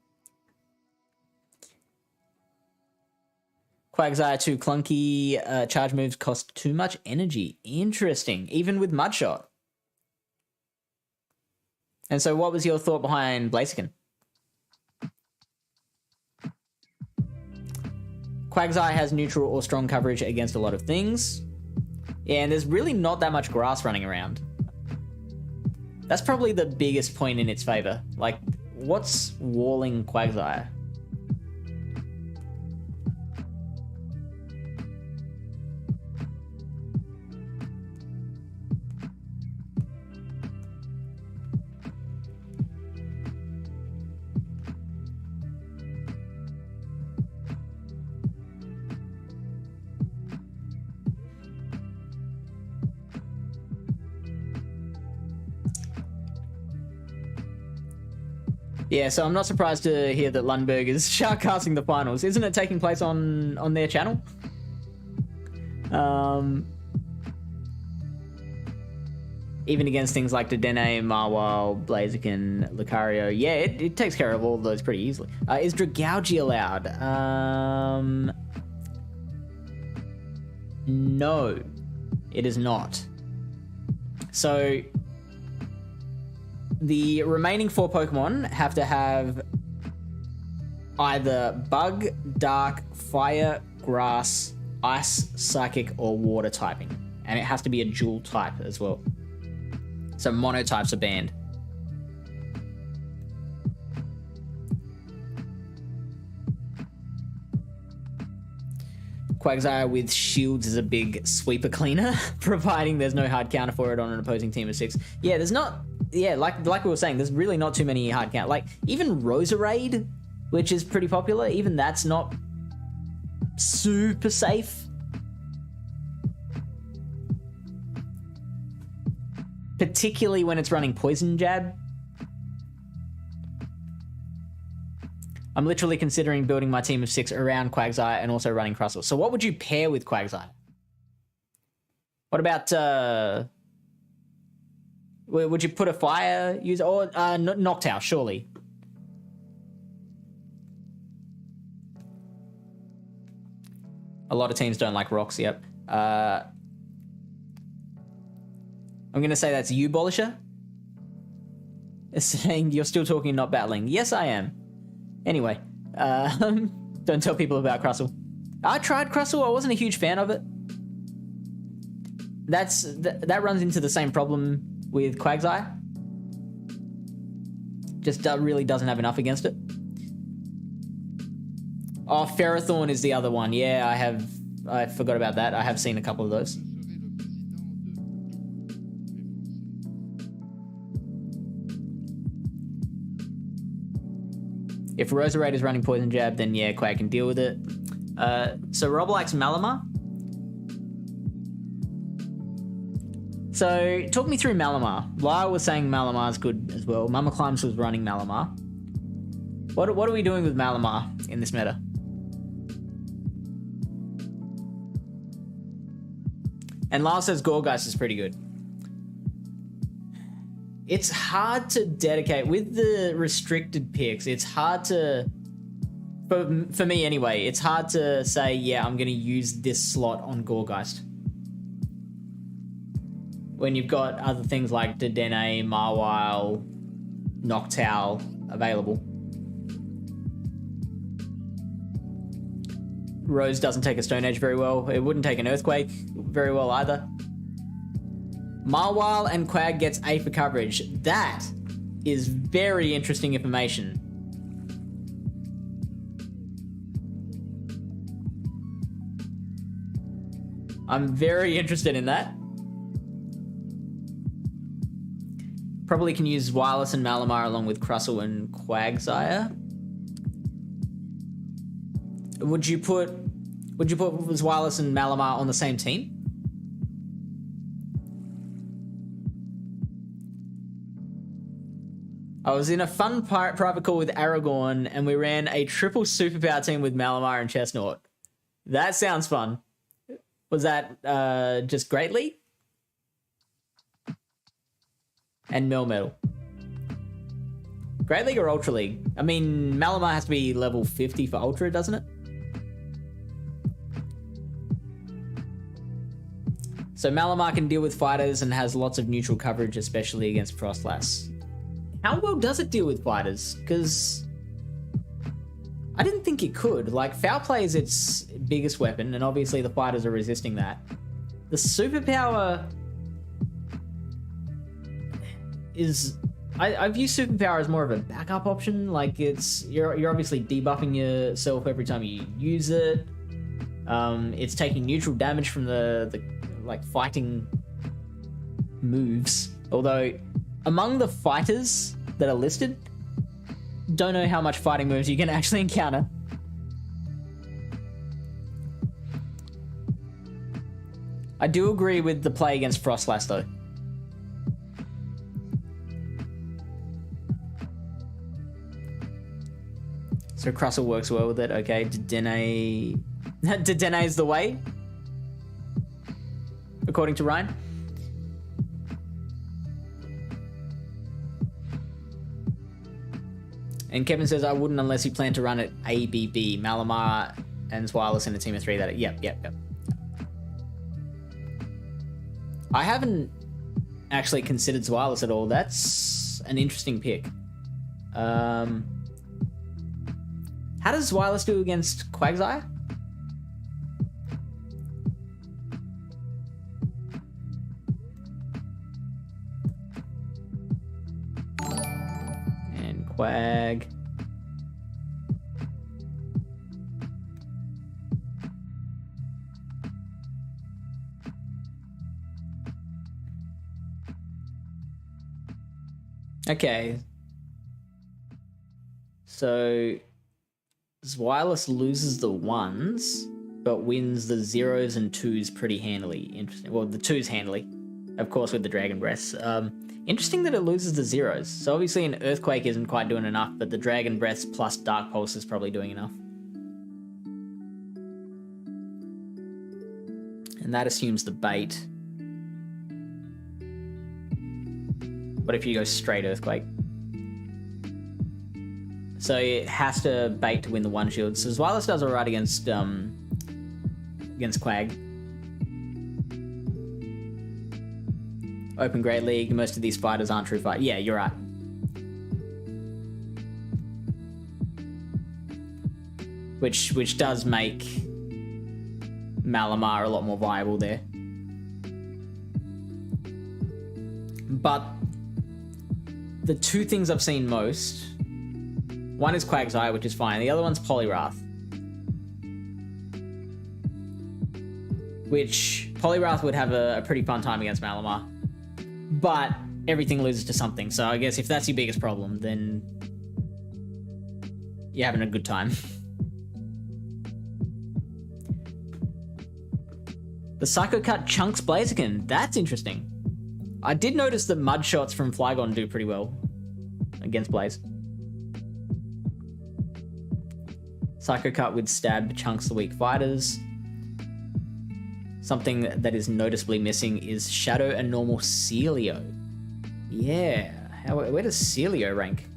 Quagsire too clunky. Charge moves cost too much energy. Interesting. Even with Mudshot. And so what was your thought behind Blaziken? Quagsire has neutral or strong coverage against a lot of things. Yeah, and there's really not that much grass running around. That's probably the biggest point in its favor. Like, what's walling Quagsire? Yeah, so I'm not surprised to hear that Lundberg is shoutcasting the finals. Isn't it taking place on their channel? Even against things like Dedenne, Mawile, Blaziken, Lucario. Yeah, it takes care of all of those pretty easily. Is Dragalge allowed? No, it is not. So... the remaining 4 Pokemon have to have either Bug, Dark, Fire, Grass, Ice, Psychic, or Water typing. And it has to be a dual type as well. So monotypes are banned. Quagsire with shields is a big sweeper cleaner, providing there's no hard counter for it on an opposing team of 6. Yeah, there's not... yeah, like we were saying, there's really not too many hard count. Like, even Roserade, which is pretty popular, even that's not super safe. Particularly when it's running Poison Jab. I'm literally considering building my team of 6 around Quagsire and also running Crustle. So what would you pair with Quagsire? What about... would you put a fire user or Noctowl, surely? A lot of teams don't like rocks, yep. I'm going to say that's you, Bolisher. It's saying you're still talking, not battling. Yes, I am. Anyway, don't tell people about Crustle. I tried Crustle, I wasn't a huge fan of it. that runs into the same problem with Quagsire. Just really doesn't have enough against it. Oh, Ferrothorn is the other one. Yeah, I forgot about that. I have seen a couple of those. If Roserade is running Poison Jab, then yeah, Quag can deal with it. So Roblox Malamar. So talk me through Malamar. Lyle was saying Malamar's good as well. Mama Climbs was running Malamar. What are we doing with Malamar in this meta? And Lyle says Gorgeist is pretty good. It's hard to dedicate with the restricted picks. It's hard to, for me anyway, it's hard to say, yeah, I'm going to use this slot on Gorgeist. When you've got other things like Dedenne, Mawile, Noctowl available. Rose doesn't take a Stone Edge very well. It wouldn't take an Earthquake very well either. Mawile and Quag gets A for coverage. That is very interesting information. I'm very interested in that. Probably can use Wireless and Malamar along with Crustle and Quagsire. Would you put Wireless and Malamar on the same team? I was in a fun private call with Aragorn and we ran a triple superpower team with Malamar and Chestnut. That sounds fun. Was that just Great League? And Melmetal. Great League or Ultra League? I mean, Malamar has to be level 50 for Ultra, doesn't it? So Malamar can deal with fighters and has lots of neutral coverage, especially against Frostlass. How well does it deal with fighters? Because I didn't think it could. Like, Foul Play is its biggest weapon, and obviously the fighters are resisting that. The superpower is... I view superpower as more of a backup option. Like, you're obviously debuffing yourself every time you use it. It's taking neutral damage from the like fighting moves. Although among the fighters that are listed, don't know how much fighting moves you can actually encounter. I do agree with the play against Frostlass though. So Crustle works well with it. Okay, Dedenne is the way, according to Ryan. And Kevin says, I wouldn't unless you plan to run it ABB. Malamar and Wireless in a team of 3. Yep. I haven't actually considered Zwireless at all. That's an interesting pick. How does Zwireless do against Quagsire? And Quag. Okay. So Zwireless loses the 1s, but wins the 0s and 2s pretty handily. Interesting. Well, the 2s handily, of course, with the Dragon Breaths. Interesting that it loses the 0s. So obviously an Earthquake isn't quite doing enough, but the Dragon Breaths plus Dark Pulse is probably doing enough. And that assumes the bait. What if you go straight Earthquake? So it has to bait to win the 1 shield. So Zwireless does alright against Quag. Open Great League, most of these fighters aren't true fight. Yeah, you're right. Which does make Malamar a lot more viable there. But the two things I've seen most, one is Quagsire, which is fine. The other one's Poliwrath. Which Poliwrath would have a pretty fun time against Malamar. But everything loses to something. So I guess if that's your biggest problem, then you're having a good time. The Psycho Cut chunks Blaziken. That's interesting. I did notice that Mud Shots from Flygon do pretty well against Blaze. Psycho Cut would stab chunks the weak fighters. Something that is noticeably missing is Shadow and Normal Celio. Yeah, where does Celio rank?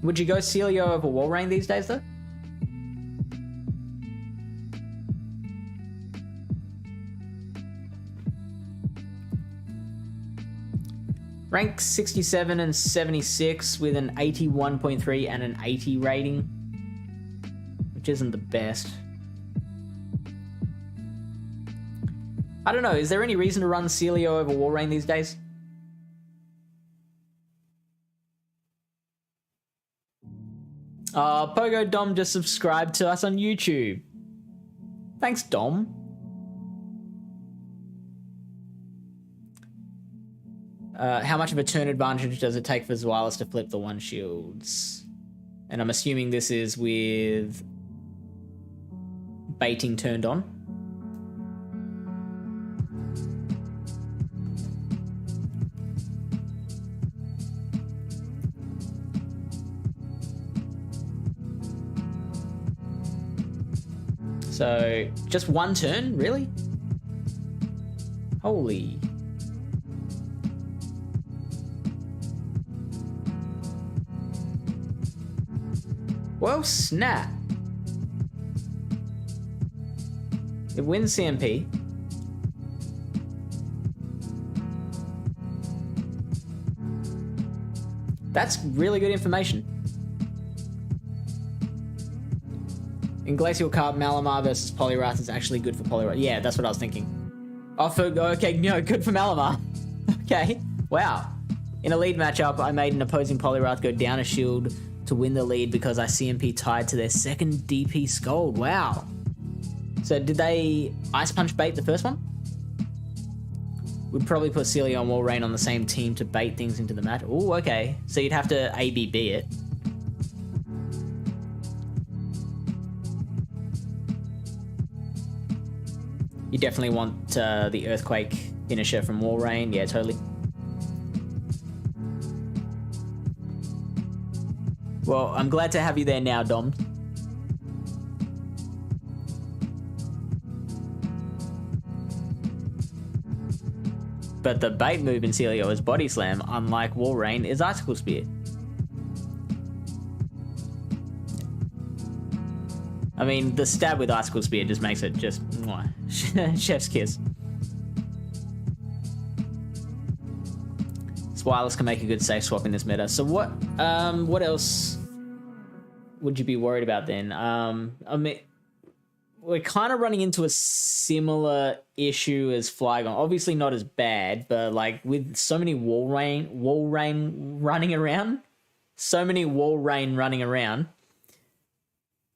Would you go Celio over Walrein these days, though? Rank 67 and 76 with an 81.3 and an 80 rating, which isn't the best. I don't know, is there any reason to run Celio over Walrein these days? Pogo Dom just subscribed to us on YouTube. Thanks, Dom. How much of a turn advantage does it take for Zweilous to flip the one shields? And I'm assuming this is with baiting turned on. So, just one turn, really? Holy. Well, snap. It wins CMP. That's really good information. In Glacial Carp, Malamar versus Poliwrath is actually good for Poliwrath. Yeah, that's what I was thinking. Okay, no, good for Malamar. Okay, wow. In a lead matchup, I made an opposing Poliwrath go down a shield to win the lead because I CMP tied to their second DP Scold. Wow. So did they Ice Punch bait the first one? We'd probably put Celio and Walrein on the same team to bait things into the match. Oh, okay. So you'd have to ABB it. You definitely want the Earthquake finisher from Walrein. Yeah, totally. Well, I'm glad to have you there now, Dom. But the bait move in Celio is Body Slam, unlike Walrein is Icicle Spear. I mean, the stab with Icicle Spear just makes it just mwah, chef's kiss. Zweilous can make a good safe swap in this meta. So what else would you be worried about then? I mean, we're kind of running into a similar issue as Flygon. Obviously not as bad, but like with so many Walrein running around,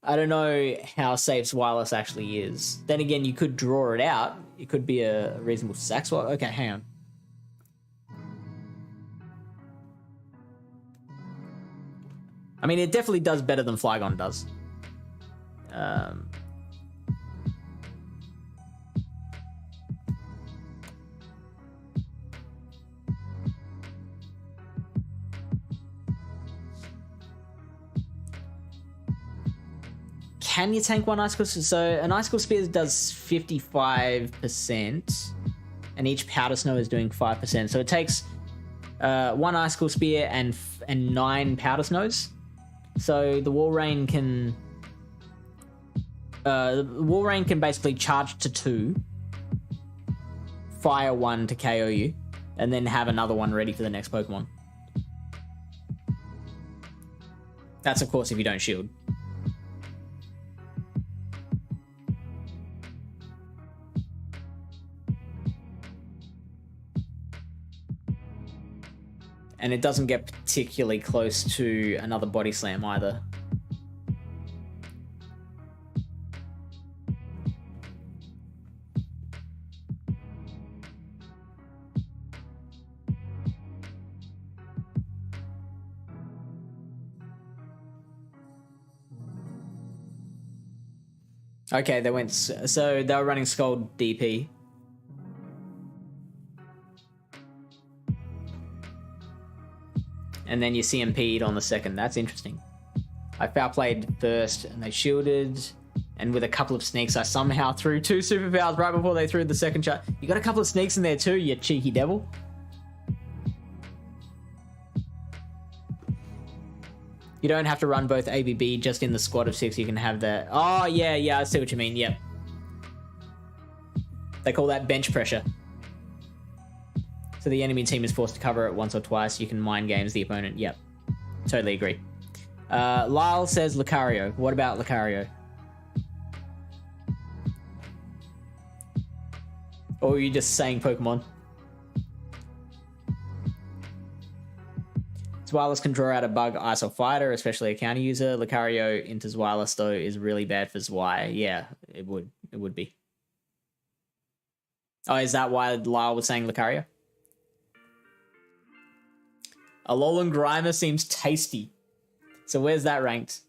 I don't know how safe Zweilous actually is. Then again, you could draw it out. It could be a reasonable sack swap. Okay, hang on. I mean, it definitely does better than Flygon does. Can you tank one Icicle Spear? So an Icicle Spear does 55%, and each Powder Snow is doing 5%. So it takes one Icicle Spear and 9 Powder Snows. So the Walrein can basically charge to 2, fire 1 to KO you, and then have another one ready for the next Pokemon. That's of course if you don't shield. And it doesn't get particularly close to another body slam either. Okay, they went... So they were running Skull DP. And then you CMP'd on the second. That's interesting. I foul played first and they shielded. And with a couple of sneaks, I somehow threw 2 super fouls right before they threw the second shot. You got a couple of sneaks in there too, you cheeky devil. You don't have to run both ABB just in the squad of 6. You can have that. Oh, yeah, I see what you mean. Yep. They call that bench pressure. So the enemy team is forced to cover it once or twice. You can mind games the opponent. Yep. Totally agree. Lyle says Lucario. What about Lucario? Or are you just saying Pokemon? Zweilous can draw out a bug ice or fighter, especially a counter user. Lucario into Zweilous, though, is really bad for Zwei. Yeah, it would be. Oh, is that why Lyle was saying Lucario? Alolan Grimer seems tasty. So where's that ranked?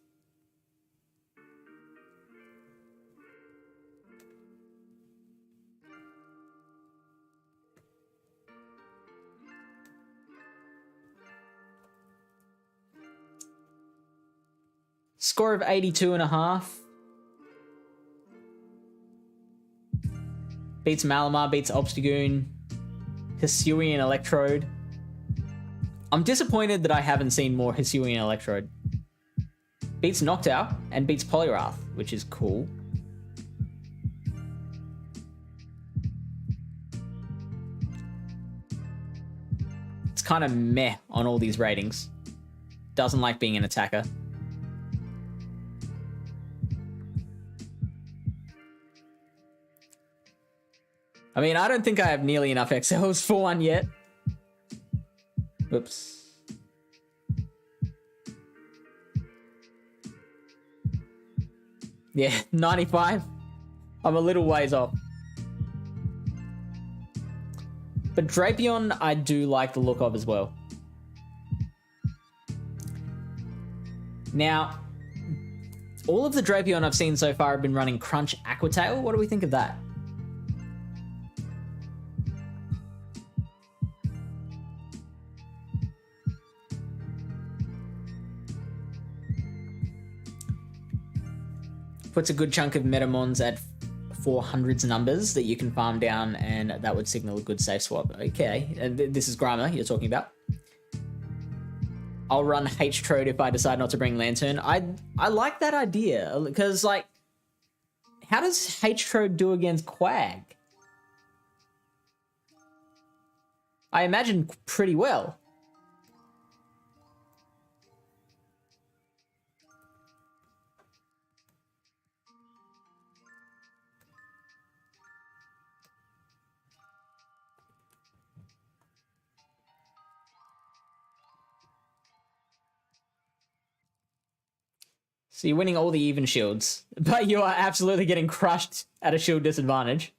Score of 82.5. Beats Malamar, beats Obstagoon, Hisuian Electrode. I'm disappointed that I haven't seen more Hisuian Electrode. Beats Noctowl and beats Poliwrath, which is cool. It's kind of meh on all these ratings. Doesn't like being an attacker. I mean, I don't think I have nearly enough XLs for one yet. Whoops. Yeah, 95. I'm a little ways off. But Drapion, I do like the look of as well. Now, all of the Drapion I've seen so far have been running Crunch Aquatail. What do we think of that? Puts a good chunk of Metamons at 400s numbers that you can farm down, and that would signal a good safe swap. Okay, and this is Grimer you're talking about. I'll run H-Trode if I decide not to bring Lantern. I like that idea, because, like, how does H-Trode do against Quag? I imagine pretty well. So you're winning all the even shields, but you are absolutely getting crushed at a shield disadvantage.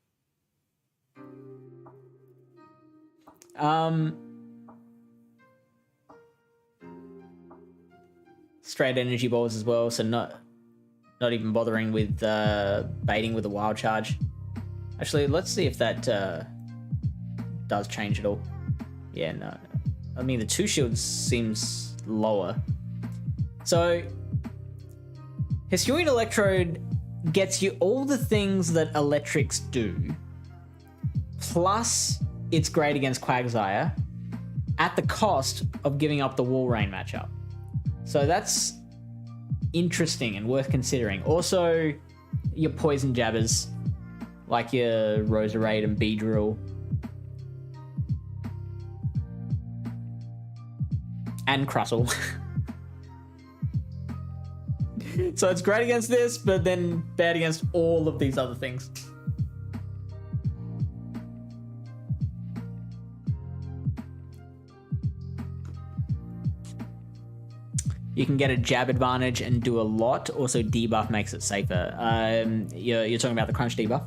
Straight energy balls as well, so not even bothering with baiting with a wild charge. Actually, let's see if that does change at all. Yeah, no. I mean, the 2 shields seems lower. So Hisuian Electrode gets you all the things that electrics do, plus it's great against Quagsire, at the cost of giving up the Walrein matchup. So that's interesting and worth considering. Also, your poison jabbers, like your Roserade and Beedrill. And Crustle. So it's great against this, but then bad against all of these other things. You can get a jab advantage and do a lot. Also, debuff makes it safer. You're talking about the crunch debuff.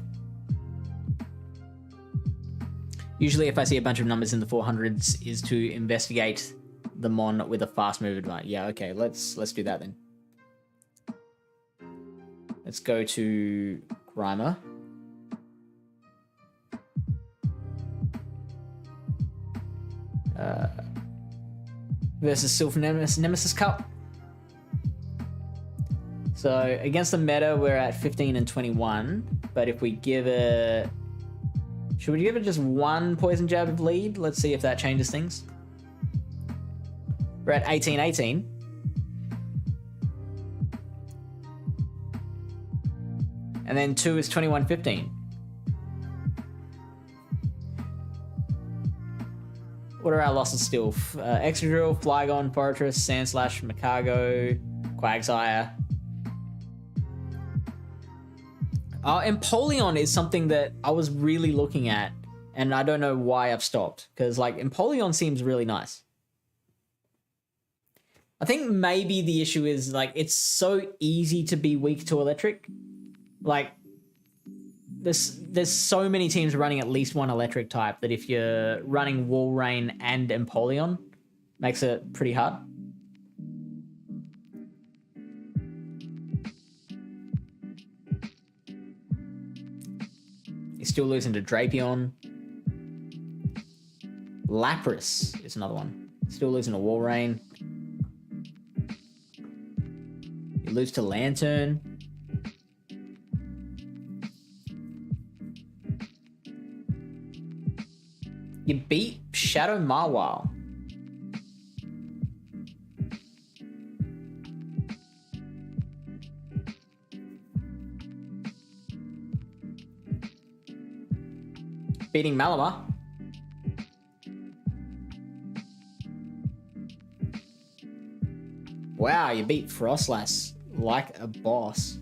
Usually, if I see a bunch of numbers in the 400s, is to investigate the mon with a fast move advantage. Yeah, okay, let's do that then. Let's go to Grimer. Versus Sylph Nemesis Cup. So against the meta, we're at 15 and 21. But if we give it... Should we give it just one poison jab of lead? Let's see if that changes things. We're at 18-18. And then 2 is 21-15. What are our losses still? Excadrill, Flygon, Fortress, Sandslash, Makago, Quagsire. Empoleon is something that I was really looking at, and I don't know why I've stopped. Because, like, Empoleon seems really nice. I think maybe the issue is, like, it's so easy to be weak to electric. Like, there's so many teams running at least one electric type that if you're running Walrein and Empoleon, makes it pretty hard. You're still losing to Drapion. Lapras is another one. Still losing to Walrein. You lose to Lantern. You beat Shadow Mawile. Beating Malamar. Wow, you beat Frostlass like a boss.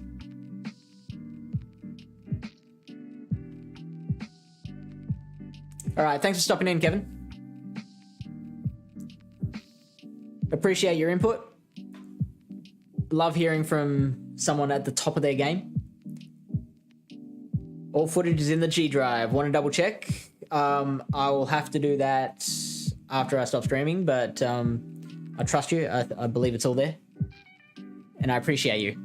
All right, thanks for stopping in, Kevin. Appreciate your input. Love hearing from someone at the top of their game. All footage is in the G Drive. Want to double check? I will have to do that after I stop streaming, but I trust you. I believe it's all there. And I appreciate you.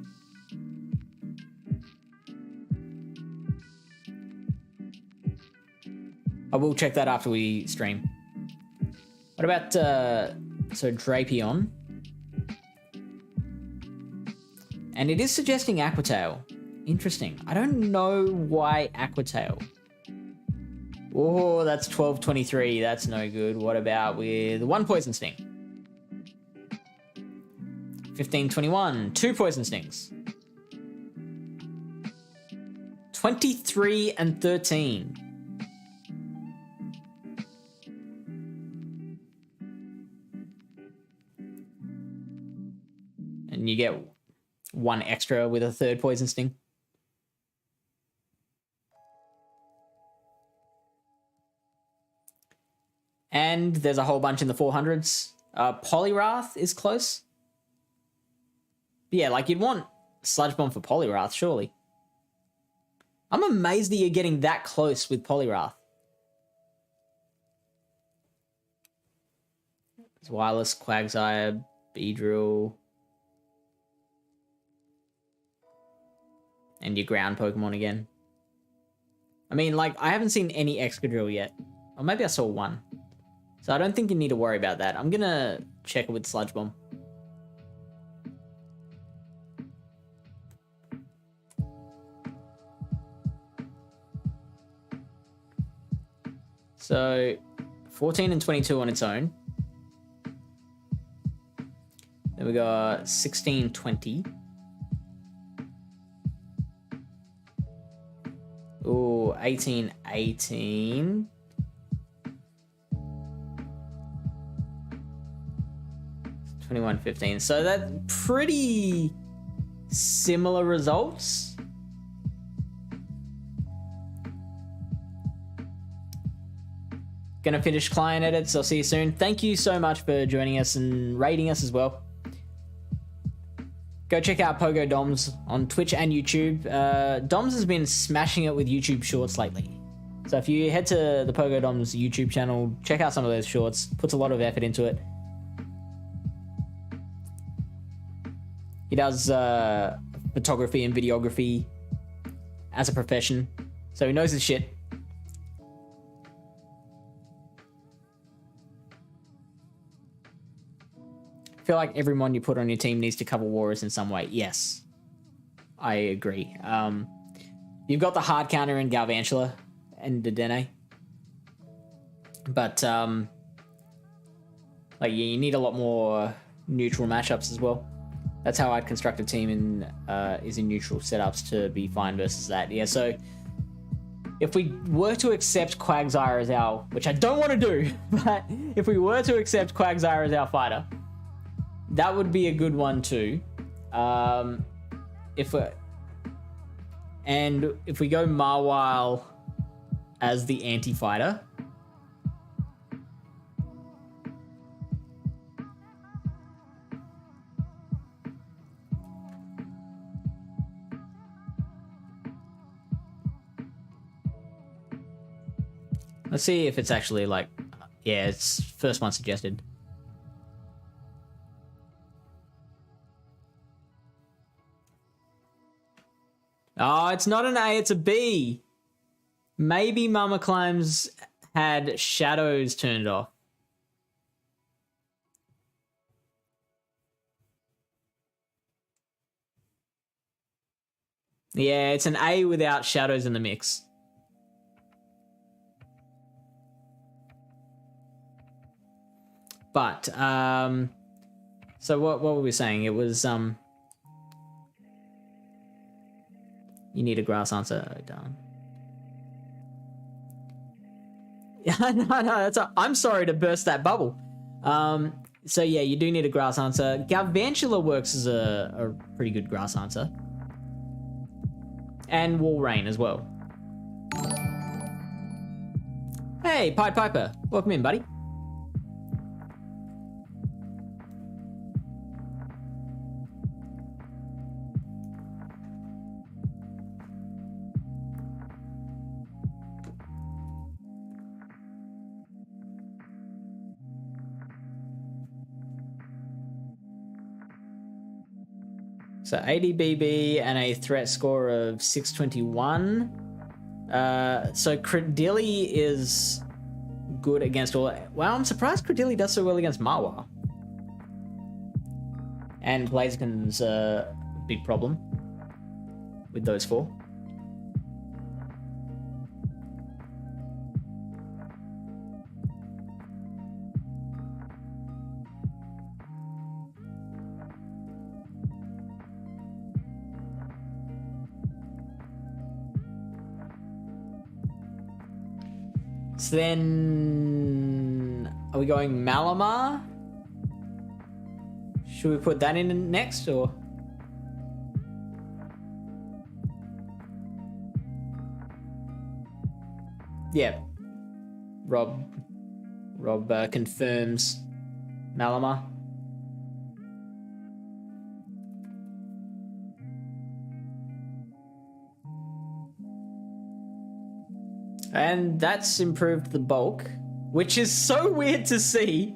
I will check that after we stream. What about, so Drapion? And it is suggesting Aquatail. Interesting. I don't know why Aquatail. Oh, that's 12-23. That's no good. What about with one Poison Sting? 15-21. 2 Poison Stings. 23 and 13. And you get 1 extra with a 3rd Poison Sting. And there's a whole bunch in the 400s. Poliwrath is close. But yeah, like you'd want Sludge Bomb for Poliwrath, surely. I'm amazed that you're getting that close with Poliwrath. It's Wireless, Quagsire, Beedrill. And your ground Pokemon again. I mean, like, I haven't seen any Excadrill yet. Or maybe I saw one. So I don't think you need to worry about that. I'm gonna check it with Sludge Bomb. So 14 and 22 on its own. Then we got 16, 20. Ooh, 18, 18. 21, 15. So that's pretty similar results. Gonna finish client edits. I'll see you soon. Thank you so much for joining us and rating us as well. Go check out Pogo Doms on Twitch and YouTube. Doms has been smashing it with YouTube Shorts lately. So if you head to the Pogo Doms YouTube channel, check out some of those shorts. Puts a lot of effort into it. He does photography and videography as a profession. So he knows his shit. I feel like every mon you put on your team needs to cover Walrus in some way. Yes, I agree. You've got the hard counter in Galvantula and Dedenne, but like you need a lot more neutral matchups as well. That's how I'd construct a team in neutral setups to be fine versus that. Yeah, so if we were to accept Quagsire as our, which I don't want to do, but if we were to accept Quagsire as our fighter, that would be a good one too. If we go Mawile as the anti-fighter, let's see if it's actually like, yeah, it's first one suggested. Oh, it's not an A, it's a B. Maybe Mama Climbs had shadows turned off. Yeah, it's an A without shadows in the mix. But, so what were we saying? It was, you need a grass answer, darn. Yeah, no, I'm sorry to burst that bubble. So yeah, you do need a grass answer. Galvantula works as a pretty good grass answer. And Walrein as well. Hey, Pied Piper, welcome in, buddy. So ADBB and a threat score of 621. So Credilli is good against all... Wow, I'm surprised Credilli does so well against Mawile. And Blaziken's a big problem with those four. So then, are we going Malamar? Should we put that in next, or? Yeah. Rob confirms Malamar. And that's improved the bulk, which is so weird to see.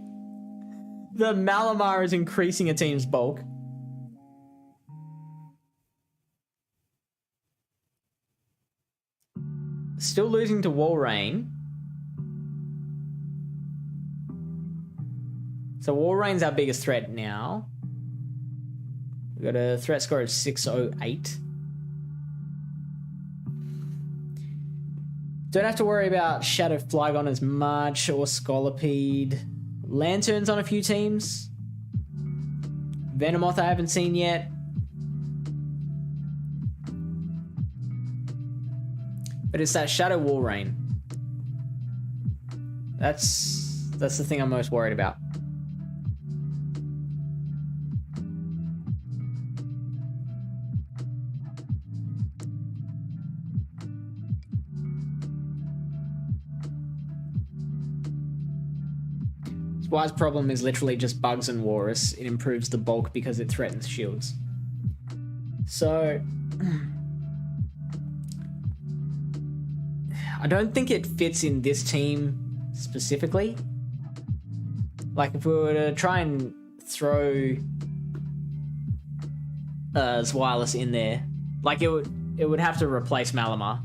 The Malamar is increasing a team's bulk. Still losing to Walrein. So Walrein's our biggest threat now. We've got a threat score of 608. Don't have to worry about Shadow Flygon as much, or Scolipede. Lanturns on a few teams. Venomoth I haven't seen yet. But it's that Shadow Walrein. That's the thing I'm most worried about. Why's problem is literally just bugs and walrus. It improves the bulk because it threatens shields. So I don't think it fits in this team specifically. Like if we were to try and throw Zweilis in there, like it would have to replace Malamar.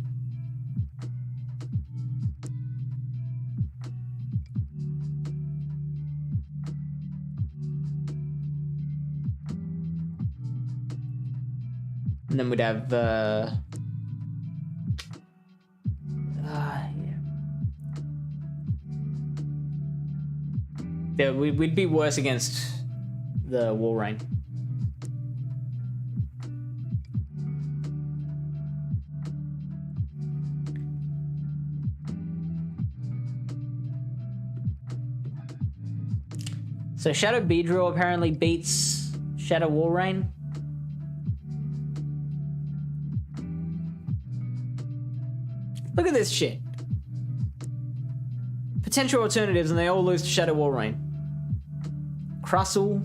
And then we'd have yeah, we'd be worse against the Walrein. So Shadow Beedrill apparently beats Shadow Walrein. Look at this shit. Potential alternatives and they all lose to Shadow Walrein. Crustle.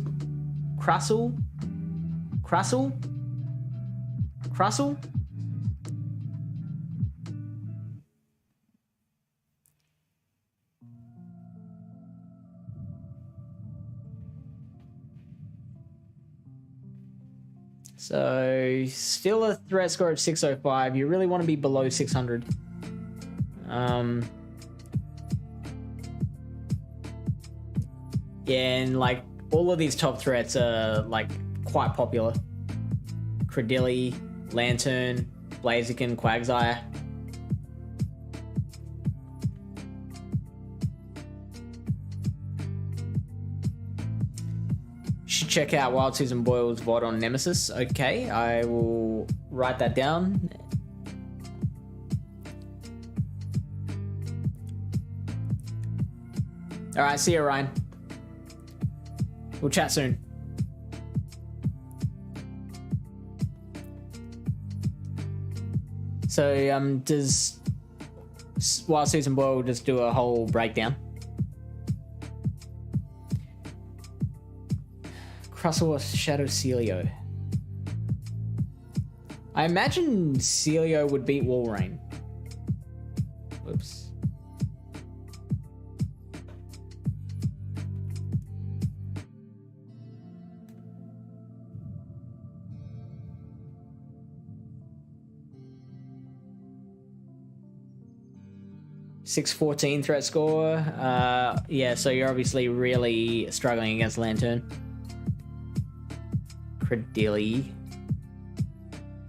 So, still a threat score of 605. You really want to be below 600. Yeah, and like all of these top threats are like quite popular. Credilli, Lantern, Blaziken, Quagsire. Should check out Wild Susan Boyle's VOD on Nemesis. Okay, I will write that down. Alright, see you, Ryan. We'll chat soon. So, does Wild Susan Boyle just do a whole breakdown? Crustle or Shadow Celio? I imagine Celio would beat Walrein. Whoops. .614 threat score. Yeah, so you're obviously really struggling against Lantern. Credilli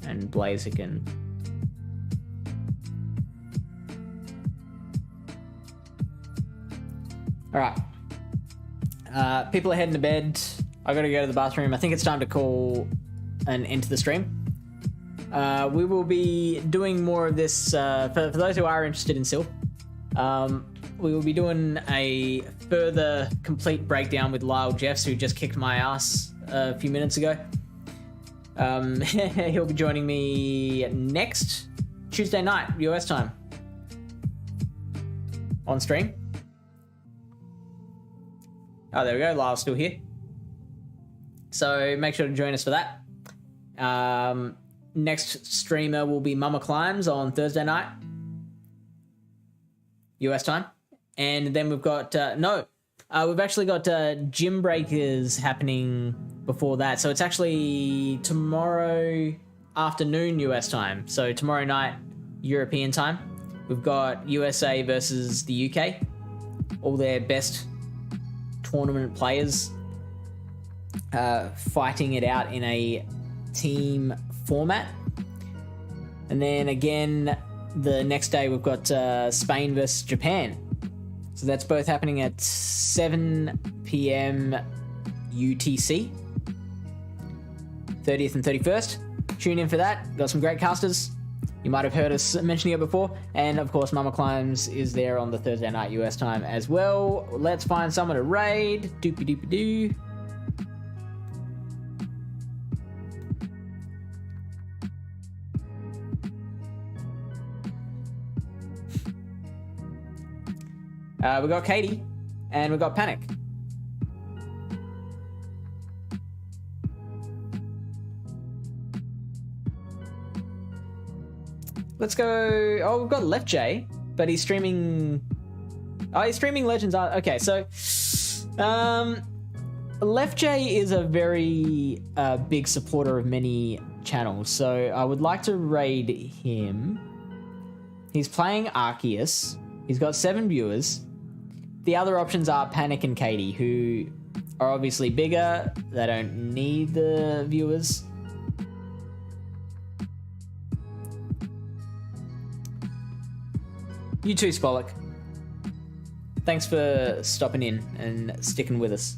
and Blaziken. Alright. People are heading to bed. I gotta go to the bathroom. I think it's time to call an end to the stream. We will be doing more of this for those who are interested in Sylph. We will be doing a further complete breakdown with Lyle Jeffs, who just kicked my ass a few minutes ago. He'll be joining me next Tuesday night, US time, on stream. Oh, there we go. Lyle's still here. So make sure to join us for that. Next streamer will be Mama Climbs on Thursday night, US time. And then we've got, we've actually got Gym Breakers happening before that. So it's actually tomorrow afternoon US time. So tomorrow night European time. We've got USA versus the UK. All their best tournament players fighting it out in a team format. And then again, the next day we've got Spain versus Japan. So that's both happening at 7 p.m. UTC. 30th and 31st. Tune in for that. Got some great casters. You might have heard us mentioning it before. And of course, Mama Climbs is there on the Thursday night US time as well. Let's find someone to raid. Doopy doopy doo. We got Katie, and we got Panic. Let's go. Oh, we've got Left J, but he's streaming. Oh, he's streaming Legends. Okay, so Left J is a very big supporter of many channels, so I would like to raid him. He's playing Arceus. He's got 7 viewers. The other options are Panic and Katie, who are obviously bigger. They don't need the viewers. You too, Spollock. Thanks for stopping in and sticking with us.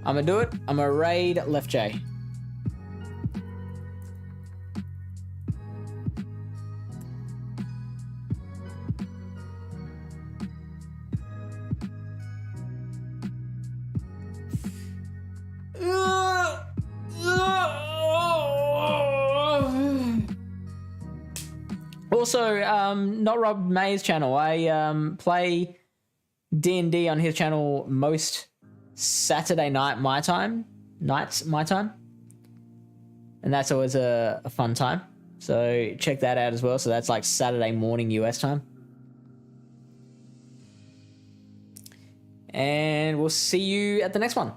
I'm gonna do it. I'm gonna raid Left J. Also, not Rob May's channel. I play D&D on his channel most Saturday nights my time, and that's always a fun time. So check that out as well. So that's like Saturday morning US time. And we'll see you at the next one.